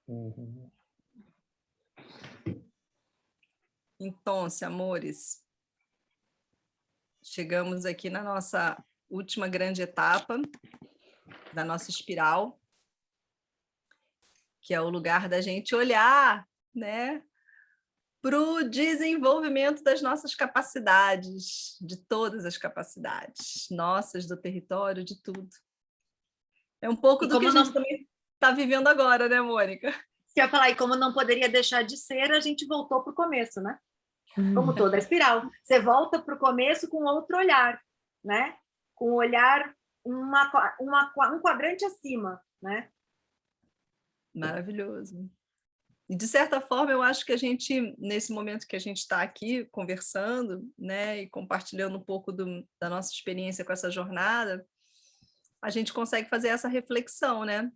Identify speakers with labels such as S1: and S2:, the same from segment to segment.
S1: Uhum.
S2: Então, amores, chegamos aqui na nossa última grande etapa da nossa espiral, que é o lugar da gente olhar, né, para o desenvolvimento das nossas capacidades, de todas as capacidades, nossas, do território, de tudo. É um pouco do que a gente também está vivendo agora, né, Mônica?
S3: Você ia falar, e como não poderia deixar de ser, a gente voltou para o começo, né? Como toda a espiral. Você volta para o começo com outro olhar, né? Com o olhar, um quadrante acima, né?
S2: Maravilhoso. E, de certa forma, eu acho que a gente, nesse momento que a gente está aqui conversando, né, e compartilhando um pouco da nossa experiência com essa jornada, a gente consegue fazer essa reflexão, né?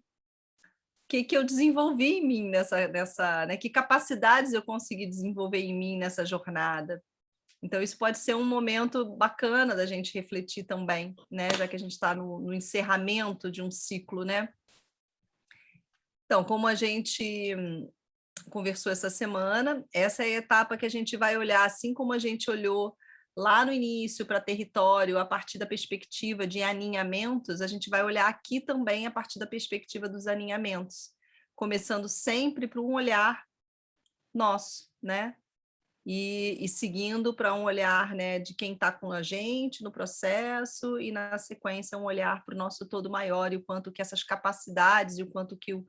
S2: O que eu desenvolvi em mim né? Que capacidades eu consegui desenvolver em mim nessa jornada? Então, isso pode ser um momento bacana da gente refletir também, né? Já que a gente está no encerramento de um ciclo, né? Então, como a gente conversou essa semana, essa é a etapa que a gente vai olhar, assim como a gente olhou lá no início para território, a partir da perspectiva de aninhamentos, a gente vai olhar aqui também a partir da perspectiva dos aninhamentos, começando sempre por um olhar nosso, né? E seguindo para um olhar, né, de quem está com a gente no processo e, na sequência, um olhar para o nosso todo maior e o quanto que essas capacidades e o quanto que o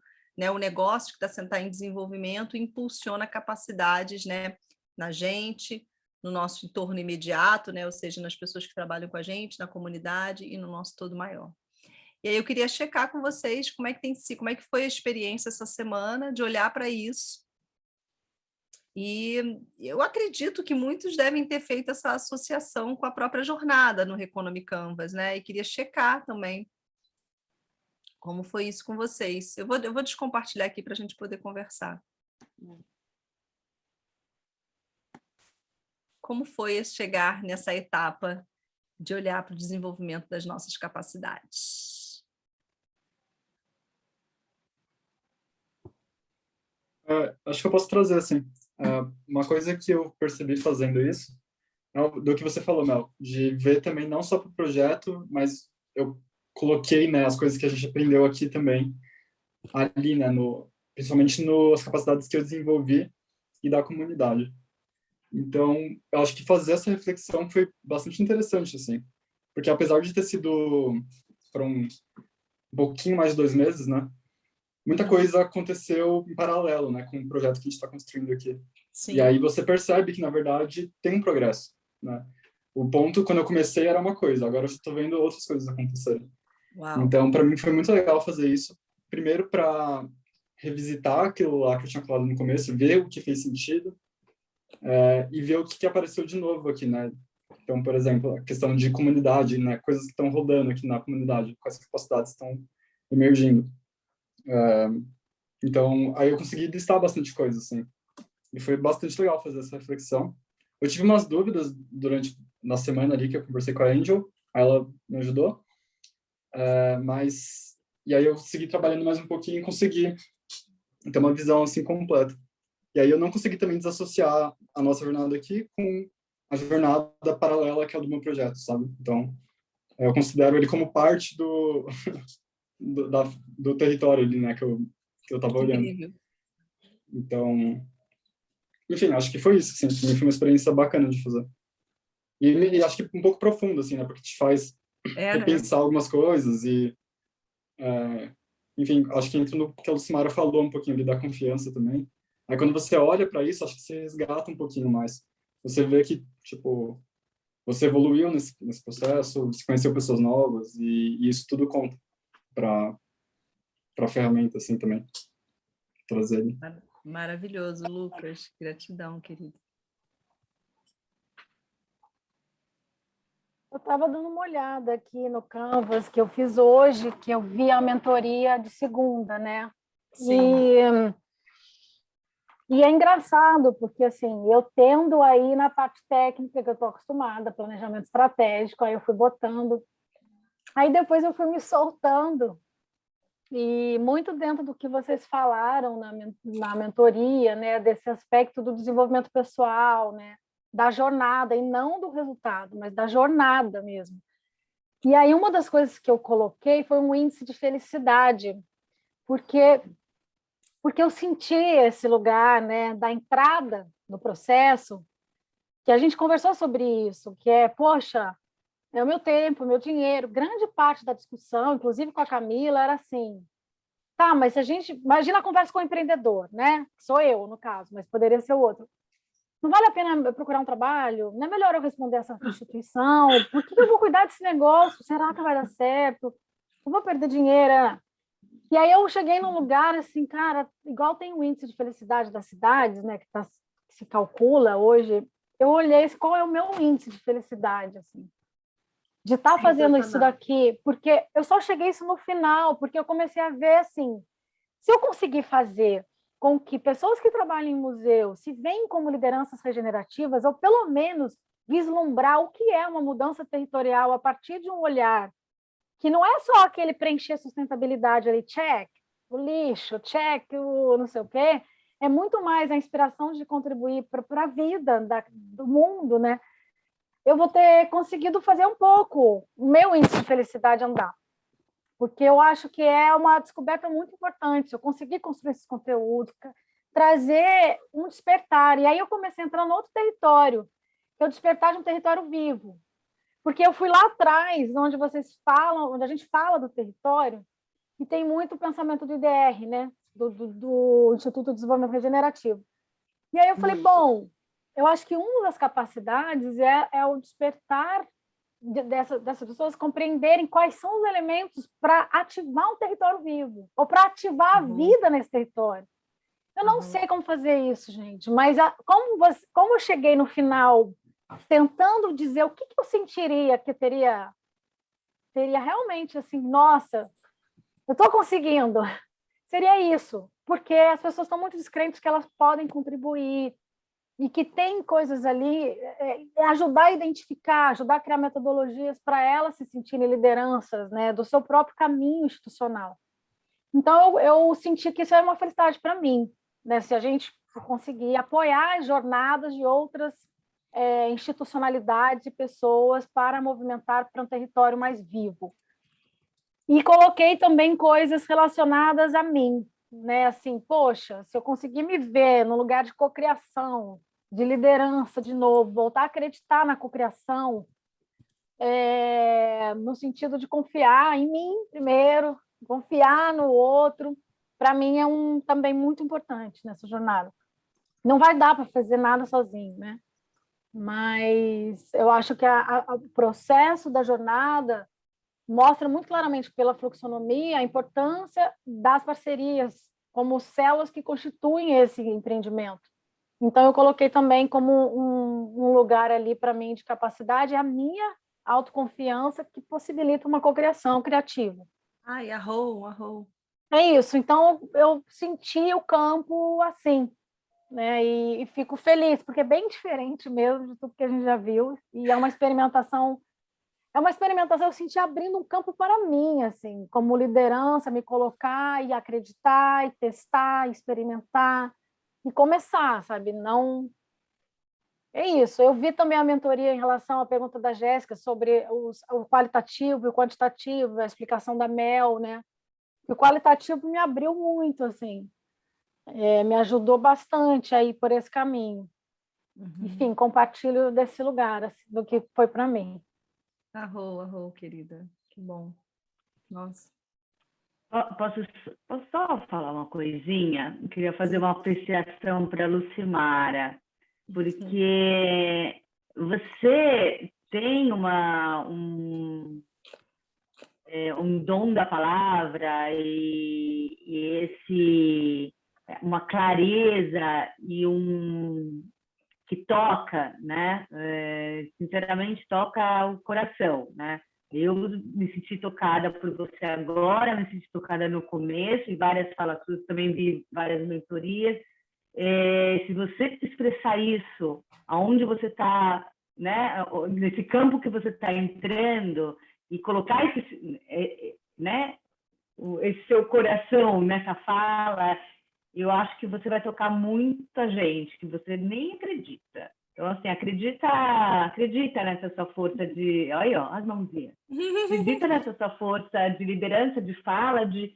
S2: negócio que está em desenvolvimento impulsiona capacidades, né, na gente, no nosso entorno imediato, né, ou seja, nas pessoas que trabalham com a gente, na comunidade e no nosso todo maior. E aí eu queria checar com vocês como é que foi a experiência essa semana de olhar para isso. E eu acredito que muitos devem ter feito essa associação com a própria jornada no Reconomy Canvas, né? E queria checar também como foi isso com vocês. Eu vou descompartilhar aqui para a gente poder conversar. Como foi chegar nessa etapa de olhar para o desenvolvimento das nossas capacidades?
S4: Acho que eu posso trazer, assim. Uma coisa que eu percebi fazendo isso, do que você falou, Mel, de ver também não só para o projeto, mas eu coloquei, né, as coisas que a gente aprendeu aqui também, ali, né, principalmente nas capacidades que eu desenvolvi e da comunidade. Então, eu acho que fazer essa reflexão foi bastante interessante, assim, porque apesar de ter sido para um pouquinho mais de 2 meses, né, muita coisa aconteceu em paralelo, né, com o projeto que a gente está construindo aqui.
S2: Sim.
S4: E aí você percebe que, na verdade, tem um progresso, né? O ponto, quando eu comecei, era uma coisa, agora eu estou vendo outras coisas acontecerem.
S2: Uau.
S4: Então, para mim, foi muito legal fazer isso. Primeiro, para revisitar aquilo lá que eu tinha falado no começo, ver o que fez sentido, e ver o que apareceu de novo aqui, né? Então, por exemplo, a questão de comunidade, né? Coisas que estão rodando aqui na comunidade, quais capacidades estão emergindo. Então, aí eu consegui listar bastante coisa, assim. E foi bastante legal fazer essa reflexão. Eu tive umas dúvidas na semana ali que eu conversei com a Angel, aí ela me ajudou. E aí eu segui trabalhando mais um pouquinho e consegui ter uma visão, assim, completa. E aí eu não consegui também desassociar a nossa jornada aqui com a jornada paralela que é a do meu projeto, sabe? Então, eu considero ele como parte do território ali, né, que eu tava olhando.
S2: Incrível.
S4: Então, enfim, acho que foi isso, assim, foi uma experiência bacana de fazer. E acho que um pouco profunda, assim, né, porque te faz repensar algumas coisas e, enfim, acho que entra no que a Lucimara falou um pouquinho ali da confiança também. Aí quando você olha para isso, acho que você resgata um pouquinho mais. Você vê que, tipo, você evoluiu nesse processo, você conheceu pessoas novas e isso tudo conta para a ferramenta, assim, também. Trazer ele.
S2: Maravilhoso, Lucas. Gratidão, querido.
S5: Eu estava dando uma olhada aqui no Canvas que eu fiz hoje, que eu vi a mentoria de segunda, né?
S2: Sim.
S5: E é engraçado, porque assim, eu tendo aí na parte técnica, que eu estou acostumada, planejamento estratégico, aí eu fui botando. Aí depois eu fui me soltando E muito dentro do que vocês falaram na mentoria, né, desse aspecto do desenvolvimento pessoal, né, da jornada, e não do resultado, mas da jornada mesmo. E aí uma das coisas que eu coloquei foi um índice de felicidade, porque eu senti esse lugar, né, da entrada no processo, que a gente conversou sobre isso, que é, poxa, é o meu tempo, o meu dinheiro. Grande parte da discussão, inclusive com a Camila, era assim, tá, mas se a gente... Imagina a conversa com o empreendedor, né? Sou eu, no caso, mas poderia ser o outro. Não vale a pena procurar um trabalho? Não é melhor eu responder essa instituição? Por que eu vou cuidar desse negócio? Será que vai dar certo? Eu vou perder dinheiro? E aí eu cheguei num lugar assim, cara, igual tem o índice de felicidade das cidades, né, que se calcula hoje. Eu olhei qual é o meu índice de felicidade, assim, de estar fazendo isso daqui, porque eu só cheguei isso no final, porque eu comecei a ver assim, se eu conseguir fazer com que pessoas que trabalham em museu se veem como lideranças regenerativas, ou pelo menos vislumbrar o que é uma mudança territorial a partir de um olhar que não é só aquele preencher sustentabilidade ali, check, o lixo, check, o não sei o quê, é muito mais a inspiração de contribuir para a vida do mundo, né? Eu vou ter conseguido fazer um pouco o meu índice de felicidade andar, porque eu acho que é uma descoberta muito importante. Eu consegui construir esses conteúdos, trazer um despertar, e aí eu comecei a entrar em outro território, que é o despertar de um território vivo. Porque eu fui lá atrás, onde vocês falam, onde a gente fala do território, e tem muito pensamento do IDR, né? Do Instituto de Desenvolvimento Regenerativo. E aí eu falei, bom, eu acho que uma das capacidades é o despertar dessas pessoas compreenderem quais são os elementos para ativar um território vivo, ou para ativar a vida nesse território. Eu não sei como fazer isso, gente, mas como eu cheguei no final tentando dizer o que eu sentiria que teria realmente assim, nossa, eu estou conseguindo, seria isso, porque as pessoas estão muito descrentes que elas podem contribuir e que tem coisas ali, ajudar a identificar, ajudar a criar metodologias para elas se sentirem lideranças, né, do seu próprio caminho institucional. Então, eu senti que isso era uma felicidade para mim, né, se a gente conseguir apoiar as jornadas de outras institucionalidades e pessoas para movimentar para um território mais vivo. E coloquei também coisas relacionadas a mim, né? Assim, poxa, se eu conseguir me ver no lugar de cocriação, de liderança de novo, voltar a acreditar na cocriação, no sentido de confiar em mim primeiro, confiar no outro, para mim é também muito importante nessa jornada. Não vai dar para fazer nada sozinho, né? Mas eu acho que o processo da jornada mostra muito claramente pela fluxonomia a importância das parcerias como células que constituem esse empreendimento. Então, eu coloquei também como um lugar ali para mim de capacidade a minha autoconfiança que possibilita uma cocriação criativa.
S2: Ai, arrou.
S5: É isso. Então, eu senti o campo assim, né? E fico feliz, porque é bem diferente mesmo de tudo que a gente já viu, e é uma experimentação, eu senti abrindo um campo para mim, assim, como liderança, me colocar e acreditar, e testar, experimentar, e começar, sabe? Não... É isso. Eu vi também a mentoria em relação à pergunta da Jéssica sobre o qualitativo e o quantitativo, a explicação da Mel, né? E o qualitativo me abriu muito, assim, me ajudou bastante a ir por esse caminho. Enfim, compartilho desse lugar, assim, do que foi para mim.
S2: Arrou, querida. Que bom. Nossa.
S1: Posso só falar uma coisinha? Eu queria fazer uma apreciação para a Lucimara, porque você tem um dom da palavra e uma clareza e que toca, né? Sinceramente, toca o coração, né? Eu me senti tocada por você agora, me senti tocada no começo, em várias falas suas, também vi várias mentorias. Se você expressar isso, aonde você está, né? Nesse campo que você está entrando, e colocar esse, né? esse seu coração nessa fala, eu acho que você vai tocar muita gente que você nem acredita. Então, assim, acredita nessa sua força de... Olha, ó, as mãozinhas. Acredita nessa sua força de liderança, de fala, de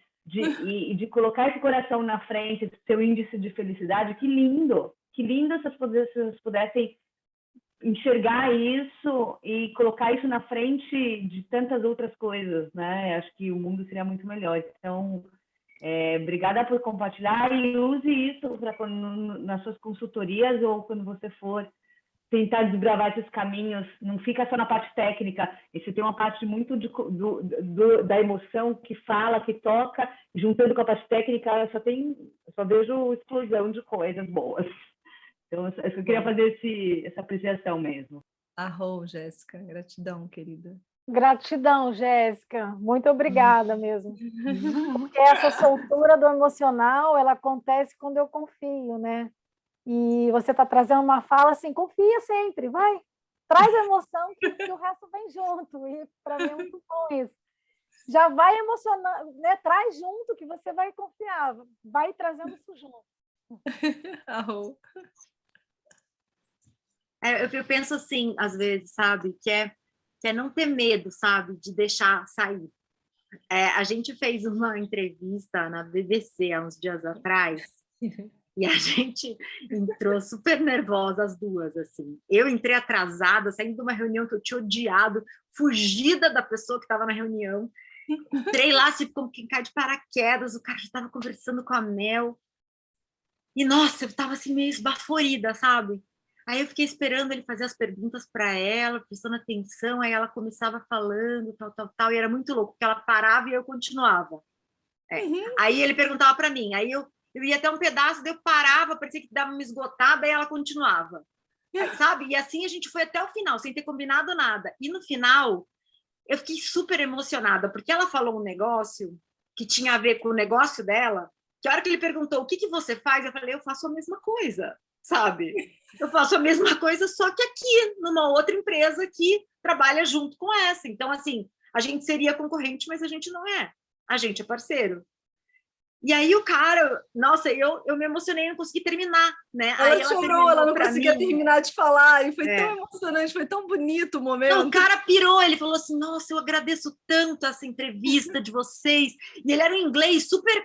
S1: colocar esse coração na frente do seu índice de felicidade. Que lindo se vocês pudessem enxergar isso e colocar isso na frente de tantas outras coisas, né? Acho que o mundo seria muito melhor. Então, obrigada por compartilhar e use isso nas suas consultorias ou quando você for tentar desbravar esses caminhos. Não fica só na parte técnica, e você tem uma parte muito da emoção que fala, que toca, juntando com a parte técnica, eu só vejo explosão de coisas boas. Então, eu só queria fazer essa apreciação mesmo.
S2: Arrou, Jéssica. Gratidão, querida.
S5: Gratidão, Jéssica. Muito obrigada mesmo. Porque essa soltura do emocional, ela acontece quando eu confio, né? E você está trazendo uma fala assim, confia sempre, vai. Traz a emoção que o resto vem junto. E para mim é muito bom isso. Já vai emocionar, né? Traz junto que você vai confiar. Vai trazendo isso junto.
S2: Arrou.
S3: Eu penso assim, às vezes, sabe, que é não ter medo, sabe, de deixar sair. A gente fez uma entrevista na BBC há uns dias atrás e a gente entrou super nervosa, as duas, assim. Eu entrei atrasada, saindo de uma reunião que eu tinha odiado, fugida da pessoa que estava na reunião. Entrei lá, assim, como quem cai de paraquedas, o cara já estava conversando com a Mel. E, nossa, eu estava assim, meio esbaforida, sabe? Aí eu fiquei esperando ele fazer as perguntas para ela, prestando atenção, aí ela começava falando, tal, e era muito louco, porque ela parava e eu continuava. Aí ele perguntava para mim, aí eu ia até um pedaço, daí eu parava, parecia que dava uma esgotada, aí ela continuava. Aí, sabe? E assim a gente foi até o final, sem ter combinado nada. E no final, eu fiquei super emocionada, porque ela falou um negócio que tinha a ver com o negócio dela, que a hora que ele perguntou, o que você faz? Eu falei, eu faço a mesma coisa. Sabe? Eu faço a mesma coisa, só que aqui, numa outra empresa que trabalha junto com essa. Então, assim, a gente seria concorrente, mas a gente não é. A gente é parceiro. E aí o cara, nossa, eu me emocionei, não consegui terminar, né?
S2: Ela
S3: aí
S2: chorou, ela não conseguia terminar de falar, e foi tão emocionante, foi tão bonito o momento.
S3: Não, o cara pirou, ele falou assim, nossa, eu agradeço tanto essa entrevista de vocês. E ele era um inglês super,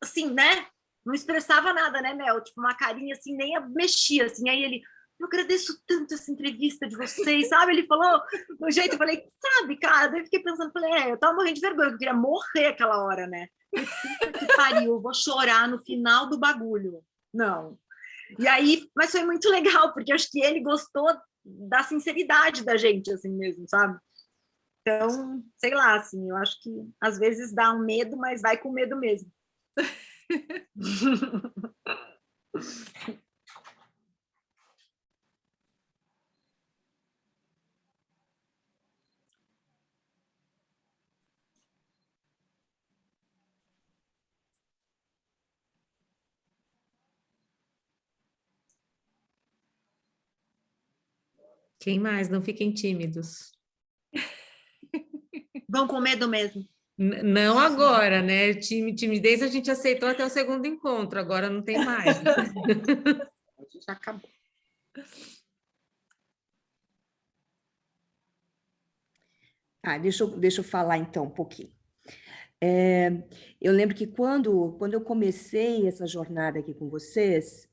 S3: assim, né? Não expressava nada, né, Mel? Tipo, uma carinha assim, nem mexia, assim. Aí ele, eu agradeço tanto essa entrevista de vocês, sabe? Ele falou do jeito, eu falei, sabe, cara? Daí eu fiquei pensando, falei, eu tava morrendo de vergonha, eu queria morrer aquela hora, né? Puta que pariu, eu vou chorar no final do bagulho. Não. E aí, mas foi muito legal, porque eu acho que ele gostou da sinceridade da gente, assim mesmo, sabe? Então, sei lá, assim, eu acho que às vezes dá um medo, mas vai com medo mesmo.
S6: Quem mais? Não fiquem tímidos.
S3: Vão com medo mesmo.
S6: Não agora, né? Timidez a gente aceitou até o segundo encontro, agora não tem mais.
S3: Já acabou.
S7: Deixa eu falar então um pouquinho. Eu lembro que quando eu comecei essa jornada aqui com vocês,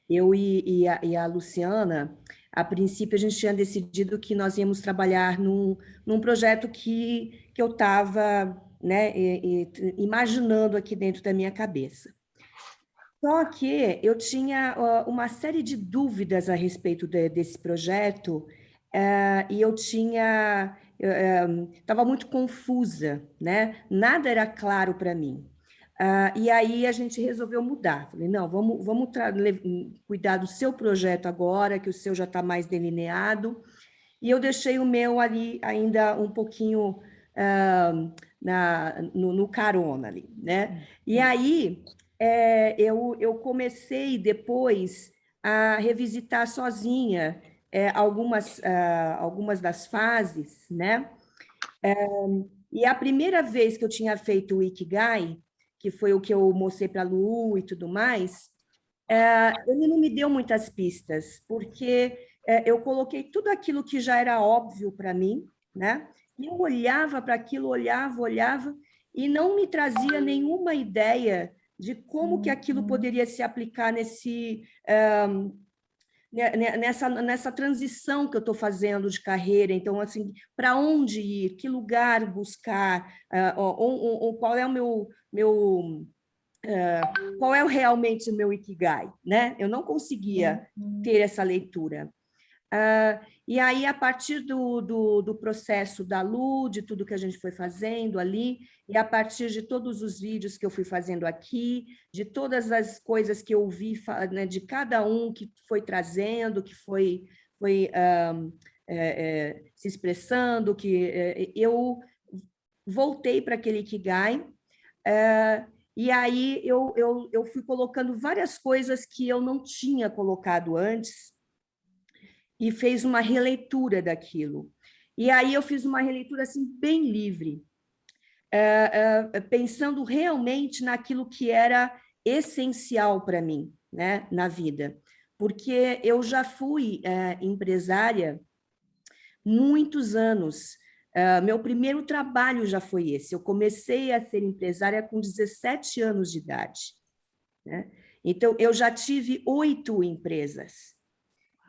S7: eu e a Luciana, a princípio a gente tinha decidido que nós íamos trabalhar num projeto que eu estava, né, imaginando aqui dentro da minha cabeça. Só que eu tinha uma série de dúvidas a respeito desse projeto, e eu estava muito confusa, né? Nada era claro para mim. E aí a gente resolveu mudar. Falei, não, vamos cuidar do seu projeto agora, que o seu já está mais delineado. E eu deixei o meu ali ainda um pouquinho no carona ali, né? E aí eu comecei depois a revisitar sozinha algumas das fases, né? E a primeira vez que eu tinha feito o Ikigai, que foi o que eu mostrei para a Lu e tudo mais, ele não me deu muitas pistas, porque eu coloquei tudo aquilo que já era óbvio para mim, né? E eu olhava para aquilo, olhava, e não me trazia nenhuma ideia de como que aquilo poderia se aplicar nessa transição que eu estou fazendo de carreira. Então, assim, para onde ir, que lugar buscar, qual é o qual é realmente o meu Ikigai, né? Eu não conseguia ter essa leitura. E aí, a partir do processo da Lu, de tudo que a gente foi fazendo ali, e a partir de todos os vídeos que eu fui fazendo aqui, de todas as coisas que eu vi, né, de cada um que foi trazendo, que foi se expressando, que eu voltei para aquele Ikigai, e aí eu fui colocando várias coisas que eu não tinha colocado antes, e fez uma releitura daquilo. E aí eu fiz uma releitura assim, bem livre, pensando realmente naquilo que era essencial para mim, né, na vida. Porque eu já fui empresária muitos anos. Meu primeiro trabalho já foi esse. Eu comecei a ser empresária com 17 anos de idade, né? Então, eu já tive 8 empresas.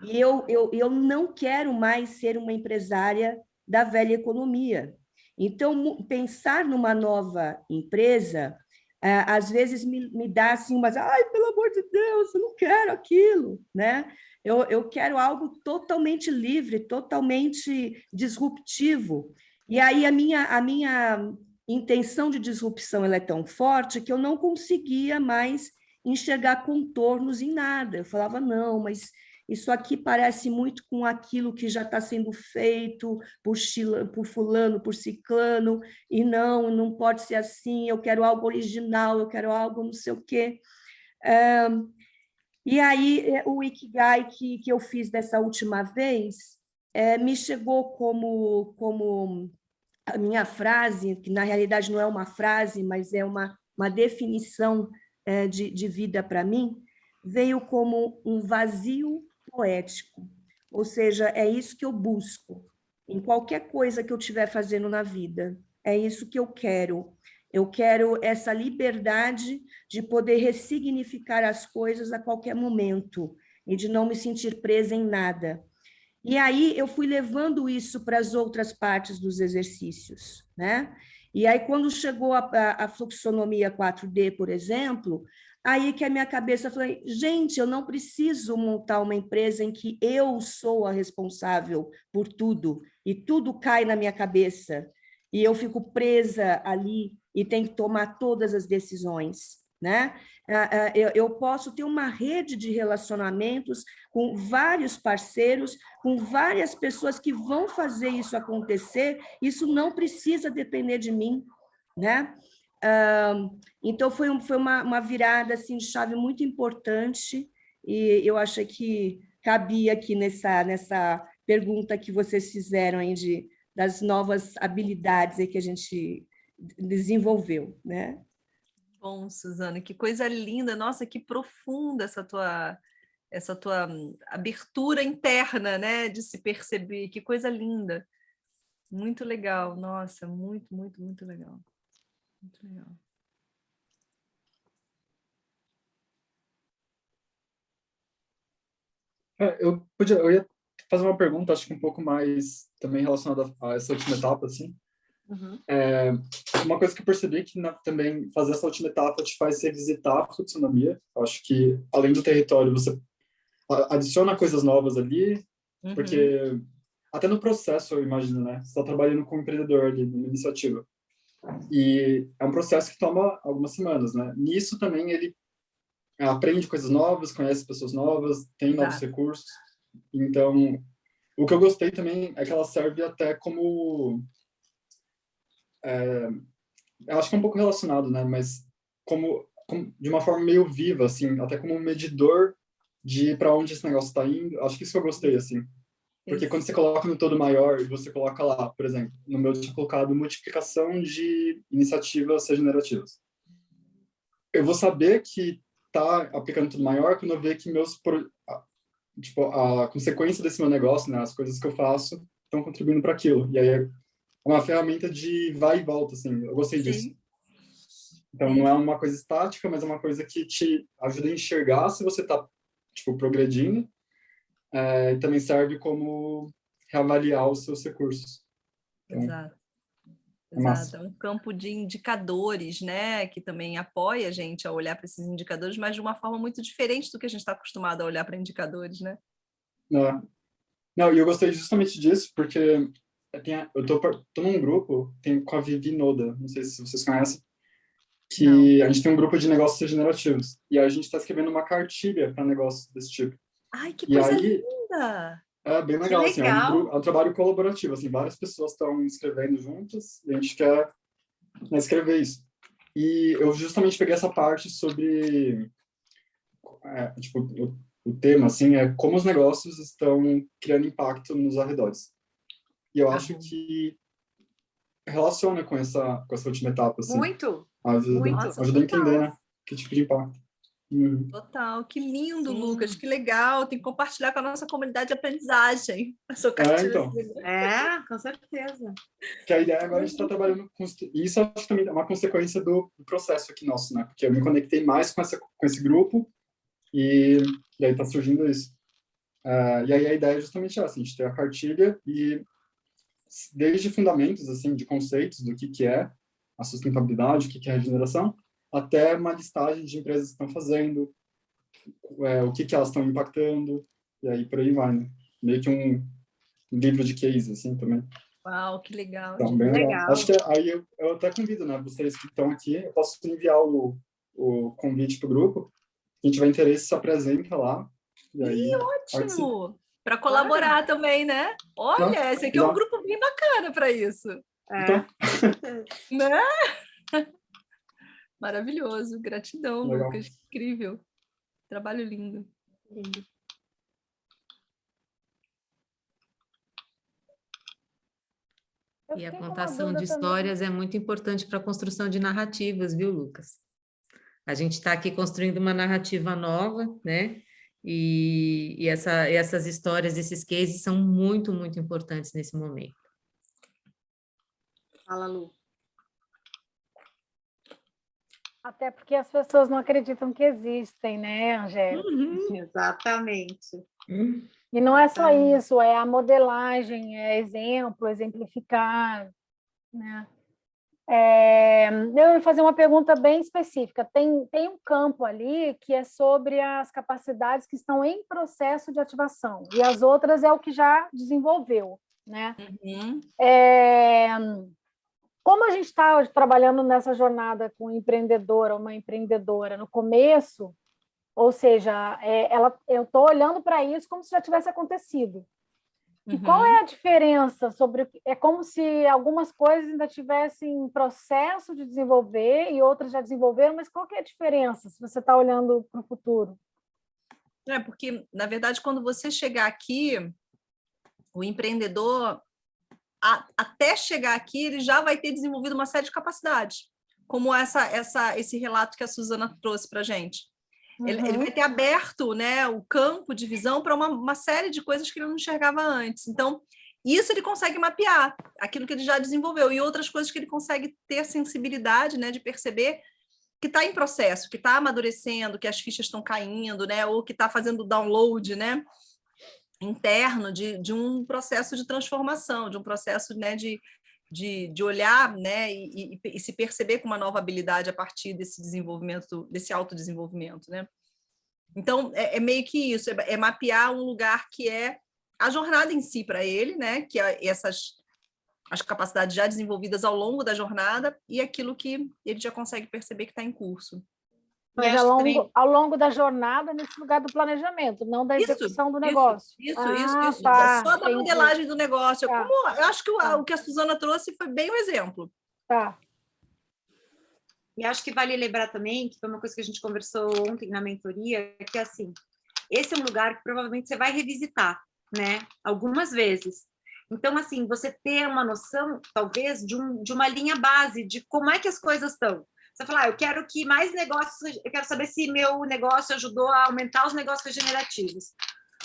S7: E eu não quero mais ser uma empresária da velha economia. Então, pensar numa nova empresa, às vezes me dá assim umas, ai, pelo amor de Deus, eu não quero aquilo, né? Eu quero algo totalmente livre, totalmente disruptivo. E aí a minha intenção de disrupção ela é tão forte que eu não conseguia mais enxergar contornos em nada. Eu falava, não, mas isso aqui parece muito com aquilo que já está sendo feito por fulano, por ciclano, e não pode ser assim, eu quero algo original, eu quero algo não sei o quê. E aí, o Ikigai que eu fiz dessa última vez me chegou como a minha frase, que na realidade não é uma frase, mas é uma definição de vida para mim, veio como um vazio poético, ou seja, é isso que eu busco em qualquer coisa que eu estiver fazendo na vida, é isso que eu quero essa liberdade de poder ressignificar as coisas a qualquer momento e de não me sentir presa em nada. E aí eu fui levando isso para as outras partes dos exercícios, né? E aí quando chegou a fluxonomia 4D, por exemplo, aí que a minha cabeça falou, gente, eu não preciso montar uma empresa em que eu sou a responsável por tudo, e tudo cai na minha cabeça, e eu fico presa ali e tenho que tomar todas as decisões, né? Eu posso ter uma rede de relacionamentos com vários parceiros, com várias pessoas que vão fazer isso acontecer, isso não precisa depender de mim, né? Então, foi uma virada assim, de chave muito importante, e eu acho que cabia aqui nessa pergunta que vocês fizeram aí das novas habilidades aí que a gente desenvolveu, né?
S2: Bom, Suzana, que coisa linda, nossa, que profunda essa tua abertura interna, né, de se perceber, que coisa linda. Muito legal, nossa, muito, muito, muito legal. Muito legal.
S4: Eu ia fazer uma pergunta, acho que um pouco mais também relacionada a essa última etapa, assim.
S3: Uhum.
S4: Uma coisa que eu percebi que também fazer essa última etapa te faz revisitar a fluxonomia. Eu acho que, além do território, você adiciona coisas novas ali, porque até no processo, eu imagino, né? Você está trabalhando com um empreendedor ali, numa iniciativa. E é um processo que toma algumas semanas, né? Nisso também ele aprende coisas novas, conhece pessoas novas, tem novos recursos. Então, o que eu gostei também é que ela serve até como... eu acho que é um pouco relacionado, né? Mas como de uma forma meio viva, assim, até como um medidor de para onde esse negócio está indo. Acho que isso que eu gostei, assim. Porque quando você coloca no todo maior e você coloca lá, por exemplo, no meu eu tinha colocado multiplicação de iniciativas regenerativas. Eu vou saber que tá aplicando tudo maior quando eu ver que tipo, a consequência desse meu negócio, né, as coisas que eu faço estão contribuindo para aquilo. E aí é uma ferramenta de vai e volta, assim. Eu gostei disso. Então, não é uma coisa estática, mas é uma coisa que te ajuda a enxergar se você está, tipo, progredindo. E também serve como reavaliar os seus recursos. Então,
S2: Exato.
S4: é massa.
S2: É um campo de indicadores, né? Que também apoia a gente a olhar para esses indicadores, mas de uma forma muito diferente do que a gente está acostumado a olhar para indicadores, né?
S4: Não, e eu gostei justamente disso, porque eu tô num grupo com a Vivi Noda, não sei se vocês conhecem, que a gente tem um grupo de negócios regenerativos. E a gente está escrevendo uma cartilha para negócios desse tipo.
S2: Ai, que
S4: E
S2: coisa
S4: aí,
S2: linda!
S4: é bem legal,
S3: Que
S4: assim,
S3: legal.
S4: é um trabalho colaborativo, assim, várias pessoas estão escrevendo juntas e a gente quer, né, escrever isso. E eu justamente peguei essa parte sobre, tipo, o tema, assim, é como os negócios estão criando impacto nos arredores. E eu acho que relaciona com essa última etapa, assim.
S3: Muito,
S4: Ajuda,
S3: muito.
S4: ajuda a entender, né, que tipo de impacto.
S2: Total, que lindo,
S3: Sim.
S2: Lucas, que legal. Tem que compartilhar com a nossa comunidade de aprendizagem a sua cartilha.
S4: Então.
S3: Com certeza.
S4: Que a ideia agora é a gente está trabalhando com isso, acho que também é uma consequência do processo aqui nosso, né? Porque eu me conectei mais com esse grupo e aí está surgindo isso. E aí a ideia é justamente essa, a gente ter a cartilha e desde fundamentos, assim, de conceitos do que é a sustentabilidade, o que é a regeneração, até uma listagem de empresas que estão fazendo, o que elas estão impactando, e aí por aí vai, né? Meio que um livro de case, assim, também.
S2: Uau, que legal.
S4: Então, bem legal. Acho que aí eu até convido, né, vocês que estão aqui, eu posso enviar o convite para o grupo. Quem tiver interesse, se apresenta lá. E aí,
S2: Ótimo! Para colaborar também, né? Olha, esse aqui é um grupo bem bacana para isso.
S4: Então.
S2: Né? Maravilhoso. Gratidão,
S4: Legal.
S2: Lucas. Incrível. Trabalho lindo.
S3: Lindo.
S6: E a contação de histórias é muito importante para a construção de narrativas, viu, Lucas? A gente está aqui construindo uma narrativa nova, né? E essas histórias, esses cases são muito, muito importantes nesse momento.
S3: Fala, Lu.
S5: Até porque as pessoas não acreditam que existem, né, Angélica?
S3: Exatamente.
S5: E não é só isso, é a modelagem, é exemplo, exemplificar, né? Eu ia fazer uma pergunta bem específica. Tem um campo ali que é sobre as capacidades que estão em processo de ativação, e as outras é o que já desenvolveu, né? Como a gente está trabalhando nessa jornada com uma empreendedora no começo, ou seja, eu estou olhando para isso como se já tivesse acontecido. E qual é a diferença é como se algumas coisas ainda tivessem em processo de desenvolver e outras já desenvolveram, mas qual que é a diferença se você está olhando para o futuro?
S2: Porque, na verdade, quando você chegar aqui, o empreendedor, até chegar aqui, ele já vai ter desenvolvido uma série de capacidades, como esse relato que a Suzana trouxe para a gente. Ele vai ter aberto, né, o campo de visão para uma série de coisas que ele não enxergava antes. Então, isso ele consegue mapear, aquilo que ele já desenvolveu, e outras coisas que ele consegue ter a sensibilidade, né, de perceber que está em processo, que está amadurecendo, que as fichas estão caindo, né, ou que está fazendo download, né, interno de um processo de transformação, de um processo, né, de olhar, né, e se perceber com uma nova habilidade a partir desse desenvolvimento, desse autodesenvolvimento, né? Então, é meio que isso, é mapear um lugar que é a jornada em si para ele, né, que é as capacidades já desenvolvidas ao longo da jornada e aquilo que ele já consegue perceber que está em curso.
S5: Mas ao longo da jornada, nesse lugar do planejamento, não da execução do negócio.
S2: Isso.
S5: Tá,
S2: só da modelagem do negócio.
S5: Tá.
S2: Eu acho que o que a Suzana trouxe foi bem um exemplo.
S5: Tá.
S3: E acho que vale lembrar também, que foi uma coisa que a gente conversou ontem na mentoria, que assim, esse é um lugar que provavelmente você vai revisitar, né? Algumas vezes. Então, assim, você ter uma noção, talvez, de uma linha base de como é que as coisas estão. Você fala, eu quero que mais negócios, eu quero saber se meu negócio ajudou a aumentar os negócios regenerativos.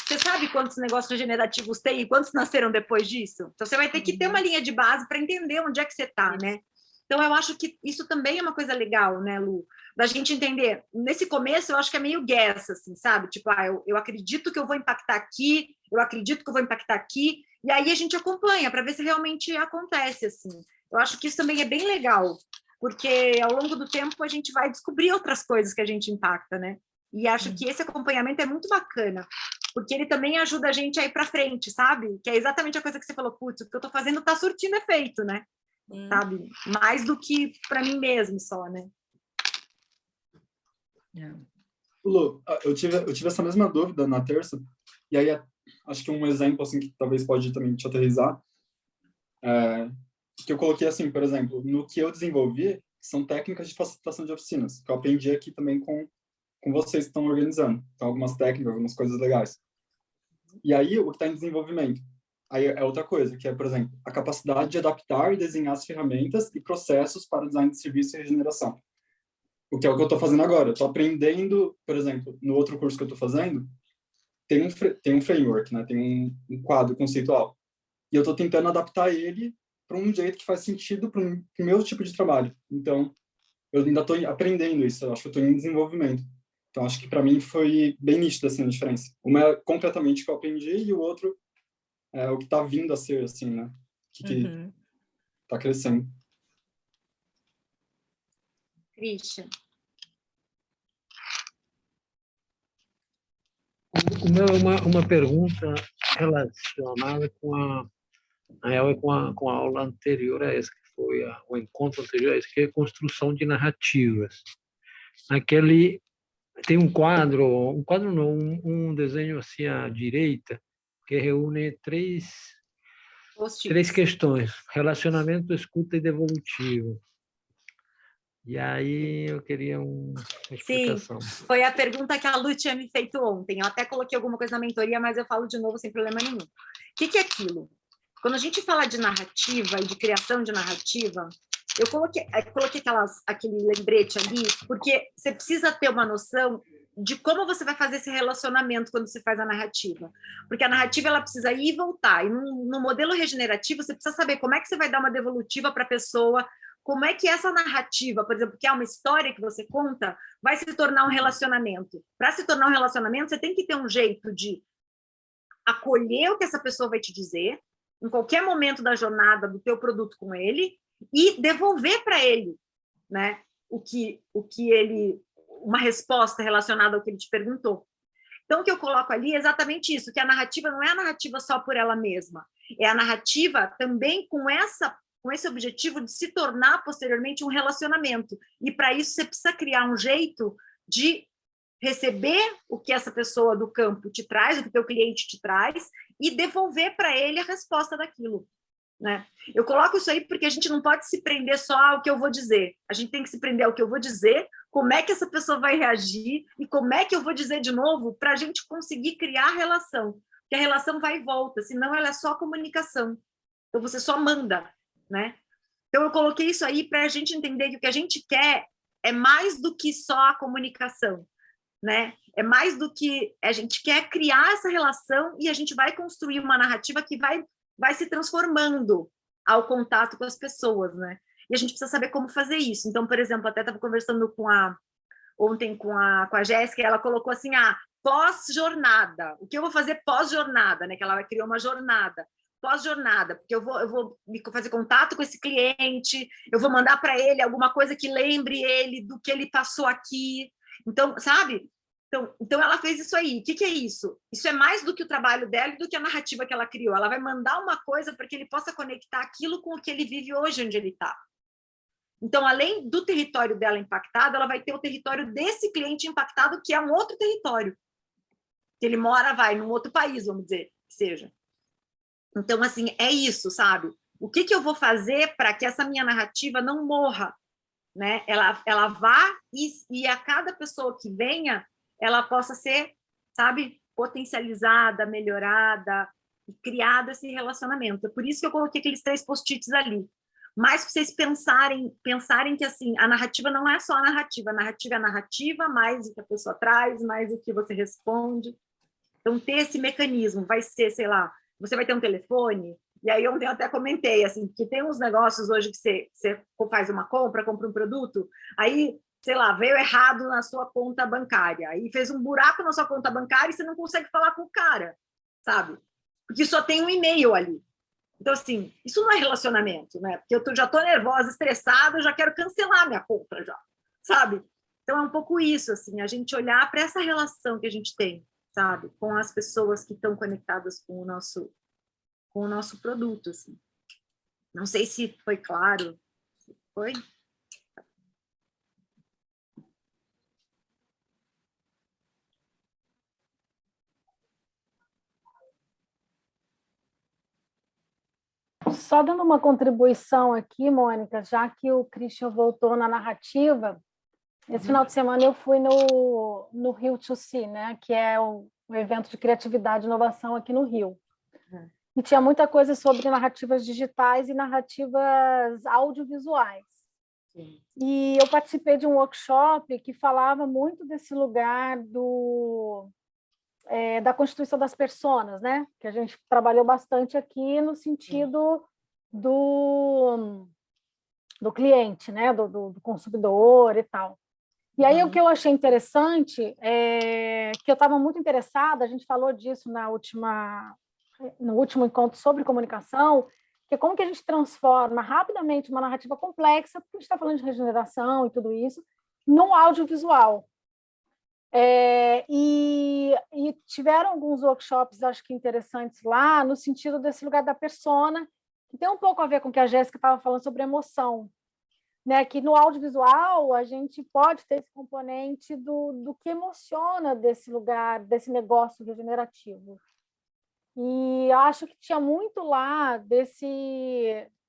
S3: Você sabe quantos negócios regenerativos tem e quantos nasceram depois disso? Então, você vai ter que ter uma linha de base para entender onde é que você está, né? Então, eu acho que isso também é uma coisa legal, né, Lu? Da gente entender. Nesse começo, eu acho que é meio guess, assim, sabe? Tipo, eu acredito que eu vou impactar aqui, eu acredito que eu vou impactar aqui, e aí a gente acompanha para ver se realmente acontece, assim. Eu acho que isso também é bem legal, porque ao longo do tempo a gente vai descobrir outras coisas que a gente impacta, né? E acho que esse acompanhamento é muito bacana, porque ele também ajuda a gente a ir para frente, sabe? Que é exatamente a coisa que você falou, putz, o que eu estou fazendo está surtindo efeito, né? Sabe? Mais do que para mim mesmo só, né?
S4: Lu, eu tive essa mesma dúvida na terça, e aí acho que um exemplo assim, que talvez pode também te aterrissar, que eu coloquei assim, por exemplo, no que eu desenvolvi, são técnicas de facilitação de oficinas, que eu aprendi aqui também com vocês que estão organizando. Então, algumas técnicas, algumas coisas legais. E aí, o que está em desenvolvimento? Aí é outra coisa, que é, por exemplo, a capacidade de adaptar e desenhar as ferramentas e processos para design de serviço e regeneração. O que é o que eu estou fazendo agora. Eu estou aprendendo, por exemplo, no outro curso que eu estou fazendo, tem um framework, né? Tem um quadro conceitual. E eu estou tentando adaptar ele para um jeito que faz sentido para o meu tipo de trabalho. Então, eu ainda estou aprendendo isso. Eu acho que eu estou em desenvolvimento. Então, acho que para mim foi bem nítida assim, a diferença. Uma é completamente o que eu aprendi e o outro é o que está vindo a ser, assim, né? Que está crescendo.
S3: Christian.
S8: O meu é uma pergunta relacionada com a aula anterior a essa, que foi o encontro anterior a esse, que é a construção de narrativas. Tem um desenho assim à direita, que reúne três questões: relacionamento, escuta e devolutivo. E aí eu queria uma explicação.
S3: Sim, foi a pergunta que a Lu tinha me feito ontem. Eu até coloquei alguma coisa na mentoria, mas eu falo de novo sem problema nenhum. O que é aquilo? Quando a gente fala de narrativa e de criação de narrativa, eu coloquei aquele lembrete ali, porque você precisa ter uma noção de como você vai fazer esse relacionamento quando você faz a narrativa. Porque a narrativa ela precisa ir e voltar. E no modelo regenerativo, você precisa saber como é que você vai dar uma devolutiva para a pessoa, como é que essa narrativa, por exemplo, que é uma história que você conta, vai se tornar um relacionamento. Para se tornar um relacionamento, você tem que ter um jeito de acolher o que essa pessoa vai te dizer, em qualquer momento da jornada do teu produto com ele, e devolver para ele, né, uma resposta relacionada ao que ele te perguntou. Então, o que eu coloco ali é exatamente isso, que a narrativa não é a narrativa só por ela mesma, é a narrativa também com esse objetivo de se tornar posteriormente um relacionamento. E para isso você precisa criar um jeito de receber o que essa pessoa do campo te traz, o que o teu cliente te traz, e devolver para ele a resposta daquilo. Né? Eu coloco isso aí porque a gente não pode se prender só ao que eu vou dizer. A gente tem que se prender ao que eu vou dizer, como é que essa pessoa vai reagir e como é que eu vou dizer de novo para a gente conseguir criar a relação. Porque a relação vai e volta, senão ela é só comunicação. Então você só manda. Né? Então eu coloquei isso aí para a gente entender que o que a gente quer é mais do que só a comunicação, né? É mais do que a gente quer criar essa relação e a gente vai construir uma narrativa que vai se transformando ao contato com as pessoas, né? E a gente precisa saber como fazer isso. Então, por exemplo, até estava conversando ontem com a Jéssica, ela colocou assim, pós-jornada. O que eu vou fazer pós-jornada, né? Que ela criou uma jornada. Pós-jornada, porque eu vou fazer contato com esse cliente, eu vou mandar para ele alguma coisa que lembre ele do que ele passou aqui. Então, sabe? Então ela fez isso aí. O que é isso? Isso é mais do que o trabalho dela e do que a narrativa que ela criou. Ela vai mandar uma coisa para que ele possa conectar aquilo com o que ele vive hoje, onde ele está. Então, além do território dela impactado, ela vai ter o território desse cliente impactado, que é um outro território. Que ele mora, num outro país, vamos dizer, que seja. Então, assim, é isso, sabe? O que eu vou fazer para que essa minha narrativa não morra, né? Ela vá e a cada pessoa que venha, ela possa ser, sabe, potencializada, melhorada, e criado esse relacionamento. É por isso que eu coloquei aqueles 3 post-its ali. Mas para vocês pensarem que assim, a narrativa não é só a narrativa é a narrativa, mais o que a pessoa traz, mais o que você responde. Então, ter esse mecanismo vai ser, sei lá, você vai ter um telefone, e aí ontem eu até comentei, assim, que tem uns negócios hoje que você faz uma compra um produto, aí, sei lá, veio errado na sua conta bancária, aí fez um buraco na sua conta bancária e você não consegue falar com o cara, sabe? Porque só tem um e-mail ali. Então, assim, isso não é relacionamento, né? Porque eu já estou nervosa, estressada, eu já quero cancelar minha compra já, sabe? Então, é um pouco isso, assim, a gente olhar para essa relação que a gente tem, sabe? Com as pessoas que estão conectadas com o nosso produto, assim. Não sei se foi claro. Foi?
S5: Só dando uma contribuição aqui, Mônica, já que o Christian voltou na narrativa, esse final de semana eu fui no Rio to See, né, que é um evento de criatividade e inovação aqui no Rio. E tinha muita coisa sobre narrativas digitais e narrativas audiovisuais. Sim. E eu participei de um workshop que falava muito desse lugar da constituição das personas, né? Que a gente trabalhou bastante aqui no sentido do cliente, né? Do consumidor e tal. E aí o que eu achei interessante é que eu estava muito interessada, a gente falou disso no último encontro sobre comunicação, que é como que a gente transforma rapidamente uma narrativa complexa, porque a gente está falando de regeneração e tudo isso, num audiovisual. E tiveram alguns workshops, acho que interessantes lá, no sentido desse lugar da persona, que tem um pouco a ver com o que a Jéssica estava falando sobre emoção, né? Que no audiovisual a gente pode ter esse componente do que emociona desse lugar, desse negócio regenerativo. E acho que tinha muito lá desse...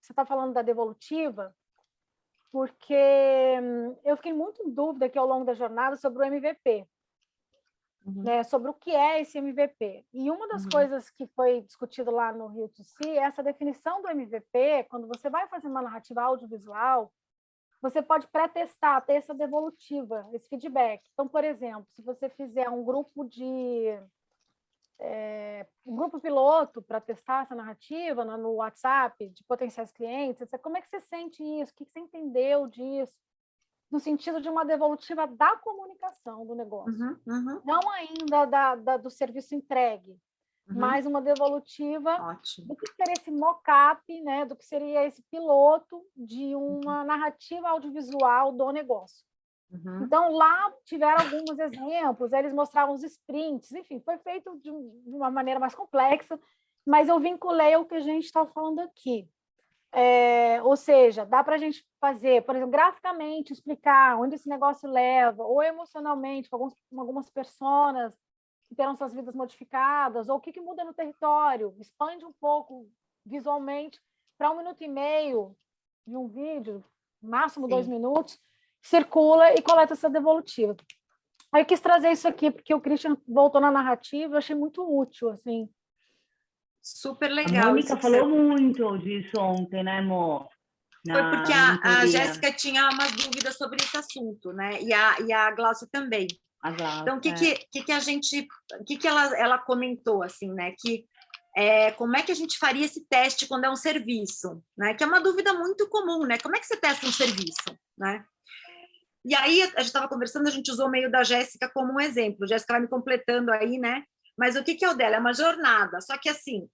S5: Você está falando da devolutiva, porque eu fiquei muito em dúvida aqui ao longo da jornada sobre o MVP, né, sobre o que é esse MVP. E uma das coisas que foi discutido lá no Rio to See é essa definição do MVP. Quando você vai fazer uma narrativa audiovisual, você pode pré-testar, ter essa devolutiva, esse feedback. Então, por exemplo, se você fizer um grupo piloto para testar essa narrativa no WhatsApp de potenciais clientes, como é que você sente isso? O que você entendeu disso? No sentido de uma devolutiva da comunicação do negócio. Não ainda do serviço entregue, mas uma devolutiva do que seria esse mock-up, né, do que seria esse piloto de uma narrativa audiovisual do negócio. Então, lá tiveram alguns exemplos, eles mostravam os sprints, enfim, foi feito de uma maneira mais complexa, mas eu vinculei ao que a gente está falando aqui. Ou seja, dá para a gente fazer, por exemplo, graficamente, explicar onde esse negócio leva, ou emocionalmente, com algumas personas que terão suas vidas modificadas, ou o que muda no território, expande um pouco visualmente para 1 minuto e meio de um vídeo, máximo 2 minutos, circula e coleta essa devolutiva. Aí eu quis trazer isso aqui, porque o Christian voltou na narrativa, eu achei muito útil, assim.
S3: Super legal.
S1: A Mônica falou muito disso ontem, né, amor?
S3: Foi porque a Jéssica tinha umas dúvidas sobre esse assunto, né? E a Glaucia também. Então, o que ela comentou, assim, né? Que como é que a gente faria esse teste quando é um serviço, né? Que é uma dúvida muito comum, né? Como é que você testa um serviço, né? E aí, a gente estava conversando, a gente usou o meio da Jéssica como um exemplo. A Jéssica vai me completando aí, né? Mas o que é o dela? É uma jornada. Só que, assim,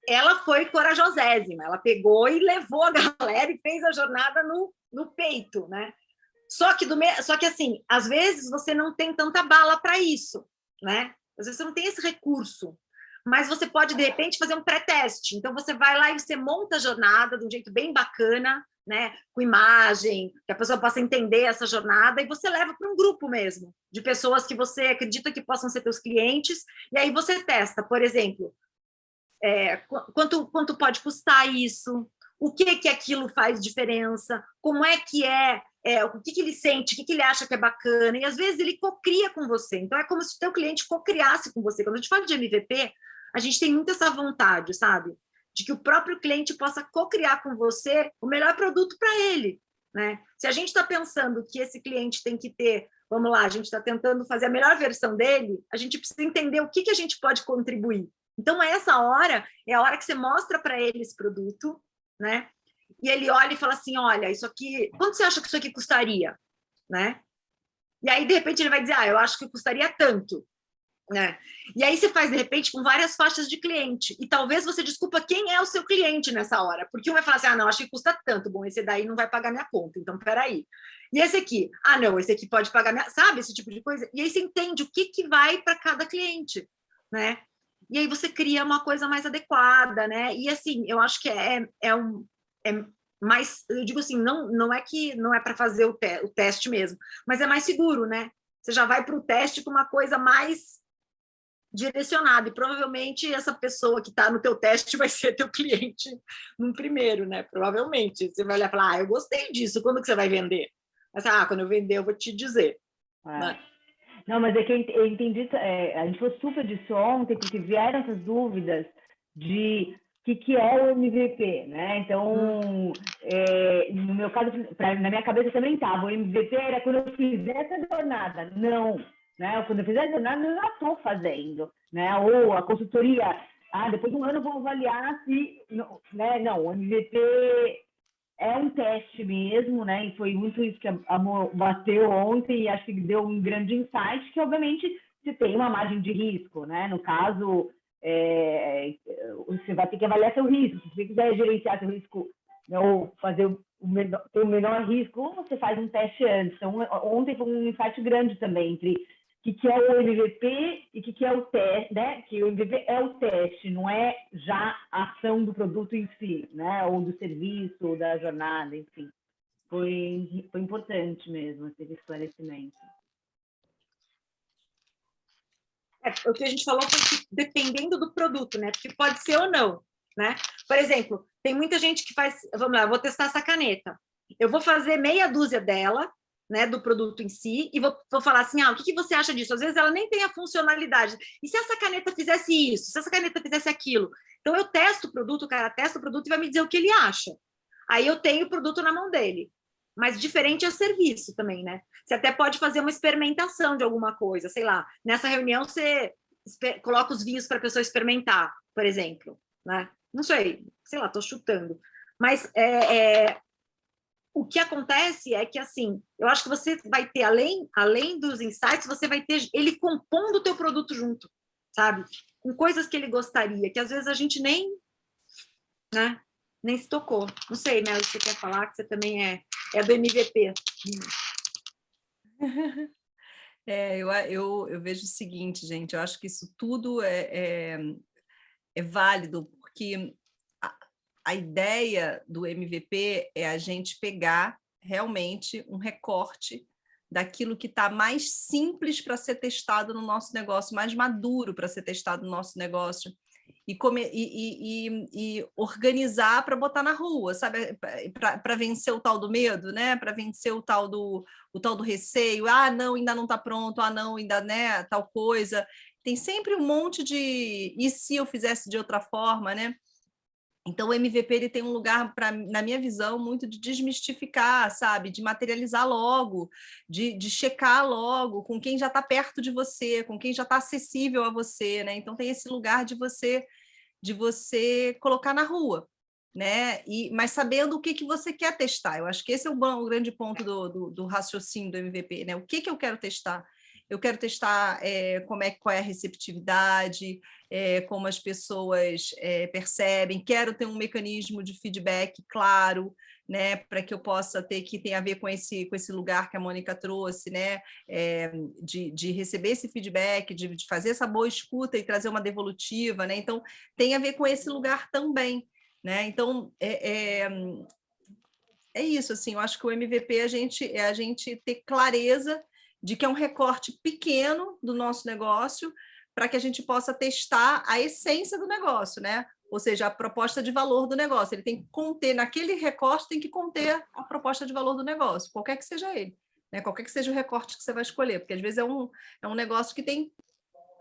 S3: ela foi corajosésima. Ela pegou e levou a galera e fez a jornada no peito, né? Só que, assim, às vezes você não tem tanta bala para isso, né? Às vezes você não tem esse recurso. Mas você pode, de repente, fazer um pré-teste. Então, você vai lá e você monta a jornada de um jeito bem bacana, né? Com imagem, que a pessoa possa entender essa jornada, e você leva para um grupo mesmo, de pessoas que você acredita que possam ser teus clientes, e aí você testa, por exemplo, quanto pode custar isso, o que aquilo faz diferença, como é que o que ele sente, o que ele acha que é bacana, e às vezes ele cocria com você. Então é como se o teu cliente cocriasse com você. Quando a gente fala de MVP, a gente tem muito essa vontade, sabe? De que o próprio cliente possa cocriar com você o melhor produto para ele, né? Se a gente está pensando que esse cliente tem que ter, vamos lá, a gente está tentando fazer a melhor versão dele, a gente precisa entender o que a gente pode contribuir. Então, essa hora é a hora que você mostra para ele esse produto, né? E ele olha e fala assim, olha, isso aqui, quanto você acha que isso aqui custaria? Né? E aí, de repente, ele vai dizer, eu acho que custaria tanto. Né? E aí você faz, de repente, com várias faixas de cliente. E talvez você desculpa quem é o seu cliente nessa hora. Porque um vai falar assim, não, acho que custa tanto. Bom, esse daí não vai pagar minha conta, então peraí. E esse aqui? não, esse aqui pode pagar minha... Sabe, esse tipo de coisa? E aí você entende o que vai para cada cliente, né? E aí você cria uma coisa mais adequada, né? E assim, eu acho que é mais, eu digo assim, não é que não é para fazer o teste mesmo, mas é mais seguro, né? Você já vai para o teste com uma coisa mais direcionada, e provavelmente essa pessoa que está no teu teste vai ser teu cliente no primeiro, né? Provavelmente. Você vai olhar e falar, eu gostei disso, quando que você vai vender? Mas, quando eu vender, eu vou te dizer. Né?
S1: Não, mas é que eu entendi, a gente falou super disso ontem, porque vieram essas dúvidas de o que é o MVP, né? Então, no meu caso, na minha cabeça também estava, o MVP era quando eu fizesse a jornada. Não, né? Quando eu fizer a jornada, eu já estou fazendo, né? Ou a consultoria, depois de um ano eu vou avaliar se... Né? Não, o MVP é um teste mesmo, né? E foi muito isso que a Amor bateu ontem, e acho que deu um grande insight, que obviamente você tem uma margem de risco, né? No caso, você vai ter que avaliar seu risco. Se você quiser gerenciar seu risco, né, ou fazer o menor risco, ou você faz um teste antes. Então, ontem foi um insight grande também entre o que é o MVP e o que é o teste, né? Que o MVP é o teste, não é já a ação do produto em si, né? Ou do serviço, ou da jornada, enfim. Foi importante mesmo esse esclarecimento.
S3: O que a gente falou foi que dependendo do produto, né? Porque pode ser ou não, né? Por exemplo, tem muita gente que faz... Vamos lá, eu vou testar essa caneta. Eu vou fazer meia dúzia dela, né, do produto em si, e vou falar assim, o que você acha disso? Às vezes ela nem tem a funcionalidade. E se essa caneta fizesse isso? Se essa caneta fizesse aquilo? Então eu testo o produto, o cara testa o produto e vai me dizer o que ele acha. Aí eu tenho o produto na mão dele. Mas diferente é serviço também, né? Você até pode fazer uma experimentação de alguma coisa, sei lá. Nessa reunião você coloca os vinhos para a pessoa experimentar, por exemplo, né? Não sei lá, estou chutando. Mas o que acontece é que, assim, eu acho que você vai ter, além dos insights, você vai ter ele compondo o teu produto junto, sabe? Com coisas que ele gostaria, que às vezes a gente nem se tocou. Não sei, Mel, se você quer falar, que você também é do MVP.
S2: Eu vejo o seguinte, gente, eu acho que isso tudo é válido, porque a ideia do MVP é a gente pegar realmente um recorte daquilo que está mais simples para ser testado no nosso negócio, mais maduro para ser testado no nosso negócio, e organizar para botar na rua, sabe? Para vencer o tal do medo, né? Para vencer o tal do receio. Não, ainda não está pronto. Não, ainda, né? Tal coisa. Tem sempre um monte de... E se eu fizesse de outra forma, né? Então, o MVP ele tem um lugar, na minha visão, muito de desmistificar, sabe? De materializar logo, de checar logo com quem já está perto de você, com quem já está acessível a você, né? Então, tem esse lugar de você colocar na rua, né? Mas sabendo o que você quer testar. Eu acho que esse é o grande ponto do raciocínio do MVP, né? O que eu quero testar? Eu quero testar qual é a receptividade, como as pessoas percebem, quero ter um mecanismo de feedback claro, né, para que eu possa ter, que tem a ver com esse lugar que a Mônica trouxe, né, de receber esse feedback, de fazer essa boa escuta e trazer uma devolutiva, né? Então, tem a ver com esse lugar também, né? Então, é isso, assim, eu acho que o MVP é a gente ter clareza de que é um recorte pequeno do nosso negócio, para que a gente possa testar a essência do negócio, né? ou seja, a proposta de valor do negócio. Ele tem que conter, naquele recorte, tem que conter a proposta de valor do negócio, qualquer que seja ele, né? Qualquer que seja o recorte que você vai escolher, porque às vezes é um negócio que tem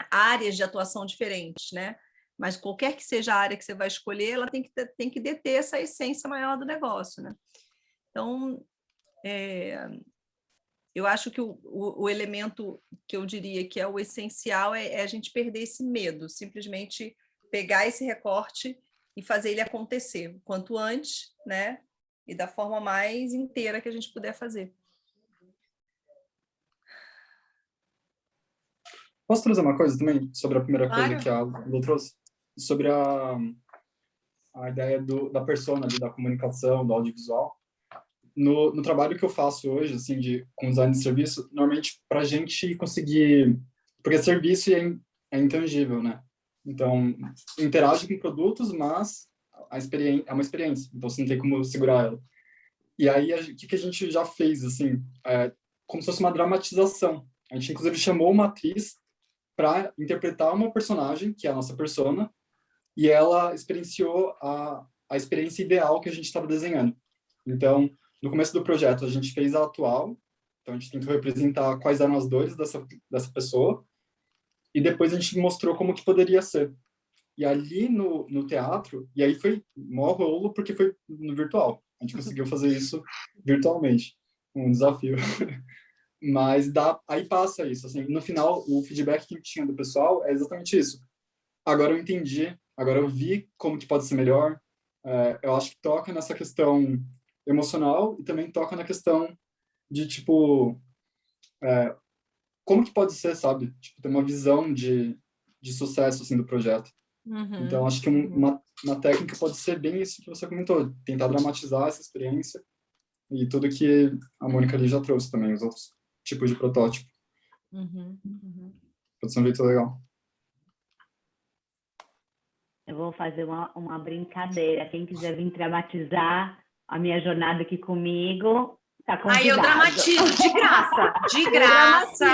S2: áreas de atuação diferentes, né? Mas qualquer que seja a área que você vai escolher, ela tem que deter essa essência maior do negócio, né? Então, eu acho que o elemento que eu diria que é o essencial é a gente perder esse medo, simplesmente pegar esse recorte e fazer ele acontecer o quanto antes, né? E da forma mais inteira que a gente puder fazer.
S4: Posso trazer uma coisa também sobre a primeira
S3: Claro.
S4: coisa que a Lu trouxe? Sobre a ideia da persona, ali, da comunicação, do audiovisual. No trabalho que eu faço hoje, assim, com design de serviço, normalmente para a gente conseguir... Porque serviço é intangível, né? Então, interage com produtos, mas é uma experiência, então você não tem como segurar ela. E aí, o que a gente já fez, assim, como se fosse uma dramatização. A gente, inclusive, chamou uma atriz para interpretar uma personagem, que é a nossa persona, e ela experienciou a experiência ideal que a gente estava desenhando. Então, no começo do projeto, a gente fez a atual, então a gente tentou representar quais eram as dores dessa pessoa, e depois a gente mostrou como que poderia ser. E ali no teatro, e aí foi mó rolo, porque foi no virtual. A gente conseguiu fazer isso virtualmente. Um desafio. Mas aí passa isso. Assim, no final, o feedback que tinha do pessoal é exatamente isso. Agora eu entendi, agora eu vi como que pode ser melhor. Eu acho que toca nessa questão emocional e também toca na questão de, tipo, como que pode ser, sabe? Tipo, ter uma visão de sucesso, assim, do projeto.
S2: Uhum.
S4: Então, acho que uma técnica pode ser bem isso que você comentou, tentar dramatizar essa experiência e tudo que a Mônica ali já trouxe também, os outros tipos de protótipo.
S2: Uhum. Uhum.
S4: Pode ser um jeito legal.
S1: Eu vou fazer uma brincadeira. Quem quiser vir dramatizar a minha jornada aqui comigo, tá convidado.
S3: Aí eu dramatizo, de graça, de graça.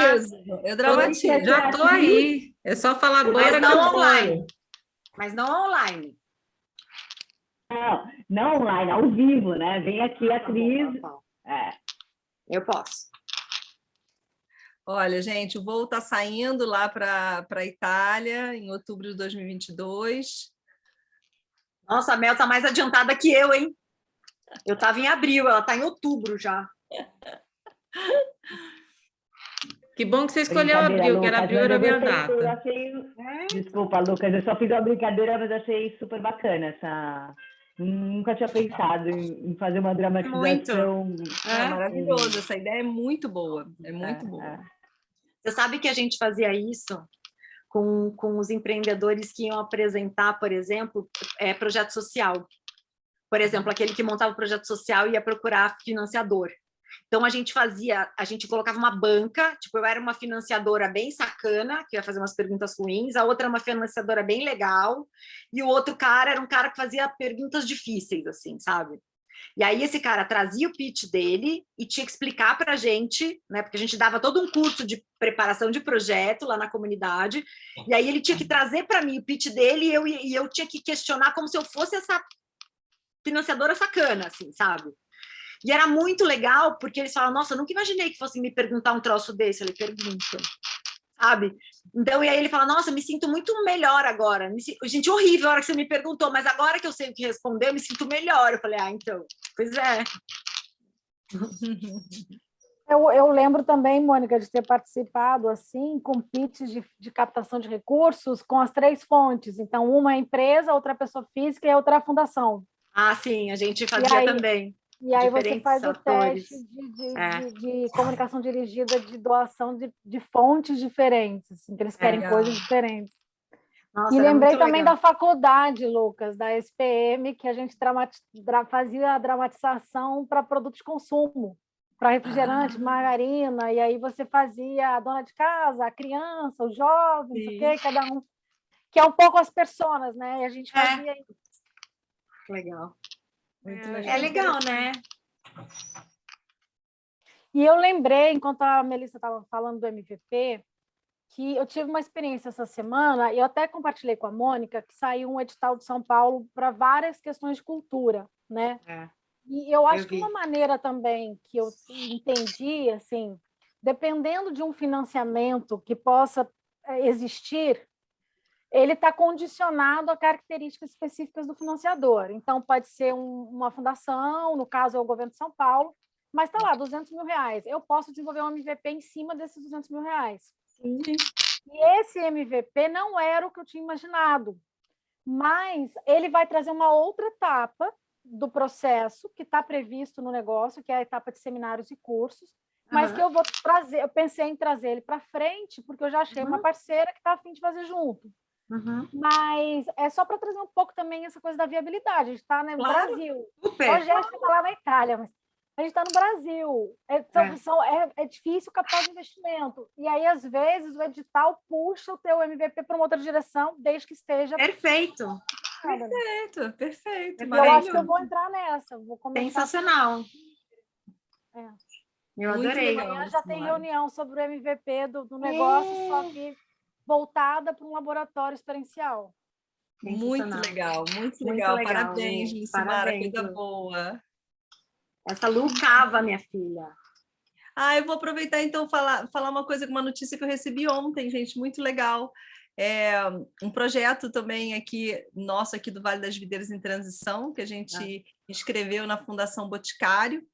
S2: Eu dramatizo.
S6: Já estou aí. É só falar
S3: Mas
S6: bora que
S3: não
S6: eu
S3: online.
S6: boro.
S3: Mas não online.
S1: Não online, ao vivo, né? Vem aqui a atriz.
S3: Tá bom. Eu posso.
S2: Olha, gente, o voo está saindo lá para a Itália em outubro de 2022.
S3: Nossa, a Mel está mais adiantada que eu, hein? Eu estava em abril, ela está em outubro já.
S6: Que bom que você escolheu abril, que era abril era a minha data.
S1: Desculpa, Lucas, eu só fiz uma brincadeira, mas achei super bacana essa... Nunca tinha pensado em fazer uma dramatização.
S3: Muito.
S2: É maravilhoso, essa ideia é muito boa. É muito boa.
S3: Você sabe que a gente fazia isso com os empreendedores que iam apresentar, por exemplo, projeto social. Por exemplo, aquele que montava o projeto social ia procurar financiador. Então, a gente colocava uma banca, tipo, eu era uma financiadora bem sacana, que ia fazer umas perguntas ruins, a outra era uma financiadora bem legal, e o outro cara era um cara que fazia perguntas difíceis, assim, sabe? E aí esse cara trazia o pitch dele e tinha que explicar para a gente, né? Porque a gente dava todo um curso de preparação de projeto lá na comunidade, e aí ele tinha que trazer para mim o pitch dele e eu tinha que questionar como se eu fosse essa financiadora sacana, assim, sabe? E era muito legal, porque eles falavam, nossa, eu nunca imaginei que fossem me perguntar um troço desse. Eu falei, pergunta, sabe? Então, e aí ele fala, nossa, eu me sinto muito melhor agora. Gente, horrível a hora que você me perguntou, mas agora que eu sei o que responder, eu me sinto melhor. Eu falei, então, pois é.
S5: Eu lembro também, Mônica, de ter participado assim com pitches de captação de recursos com as 3 fontes. Então, uma é empresa, outra é pessoa física e a outra é a fundação.
S3: Ah, sim, a gente fazia também.
S5: E aí você faz o teste de comunicação dirigida de doação de fontes diferentes, assim, que eles querem coisas diferentes.
S3: Nossa,
S5: e lembrei também
S3: legal.
S5: da faculdade, Lucas, da SPM, que a gente fazia a dramatização para produtos de consumo, para refrigerante, margarina, e aí você fazia a dona de casa, a criança, o jovem, não sei o quê, cada um, que é um pouco as personas, né? E a gente fazia isso.
S3: Legal.
S2: Muito legal.
S3: É legal, né?
S5: E eu lembrei, enquanto a Melissa estava falando do MVP, que eu tive uma experiência essa semana, e eu até compartilhei com a Mônica, que saiu um edital de São Paulo para várias questões de cultura, né? E eu acho que uma maneira também que eu entendi, assim, dependendo de um financiamento que possa existir, ele está condicionado a características específicas do financiador. Então, pode ser uma fundação, no caso é o governo de São Paulo, mas está lá, R$200 mil. Eu posso desenvolver um MVP em cima desses R$200 mil.
S3: Sim.
S5: E esse MVP não era o que eu tinha imaginado, mas ele vai trazer uma outra etapa do processo que está previsto no negócio, que é a etapa de seminários e cursos, mas que eu vou trazer, eu pensei em trazer ele para frente, porque eu já achei uma parceira que está a fim de fazer junto. Mas é só para trazer um pouco também essa coisa da viabilidade. A gente está no Brasil.
S3: Super.
S5: Hoje a gente está lá na Itália, mas a gente está no Brasil. É difícil captar de investimento. E aí, às vezes, o edital puxa o teu MVP para uma outra direção, desde que esteja...
S3: Perfeito.
S2: Perfeito.
S5: Eu acho que eu vou entrar nessa. Vou começar.
S3: Sensacional. Eu adorei.
S5: Amanhã já tem reunião sobre o MVP do negócio, só que voltada para um laboratório experiencial.
S2: Muito legal. Parabéns, Lucimara, coisa boa.
S3: Essa Lu cava, minha filha.
S2: Eu vou aproveitar, então, falar uma coisa, uma notícia que eu recebi ontem, gente, muito legal. Um projeto também nosso aqui do Vale das Videiras em Transição, que a gente inscreveu na Fundação Boticário,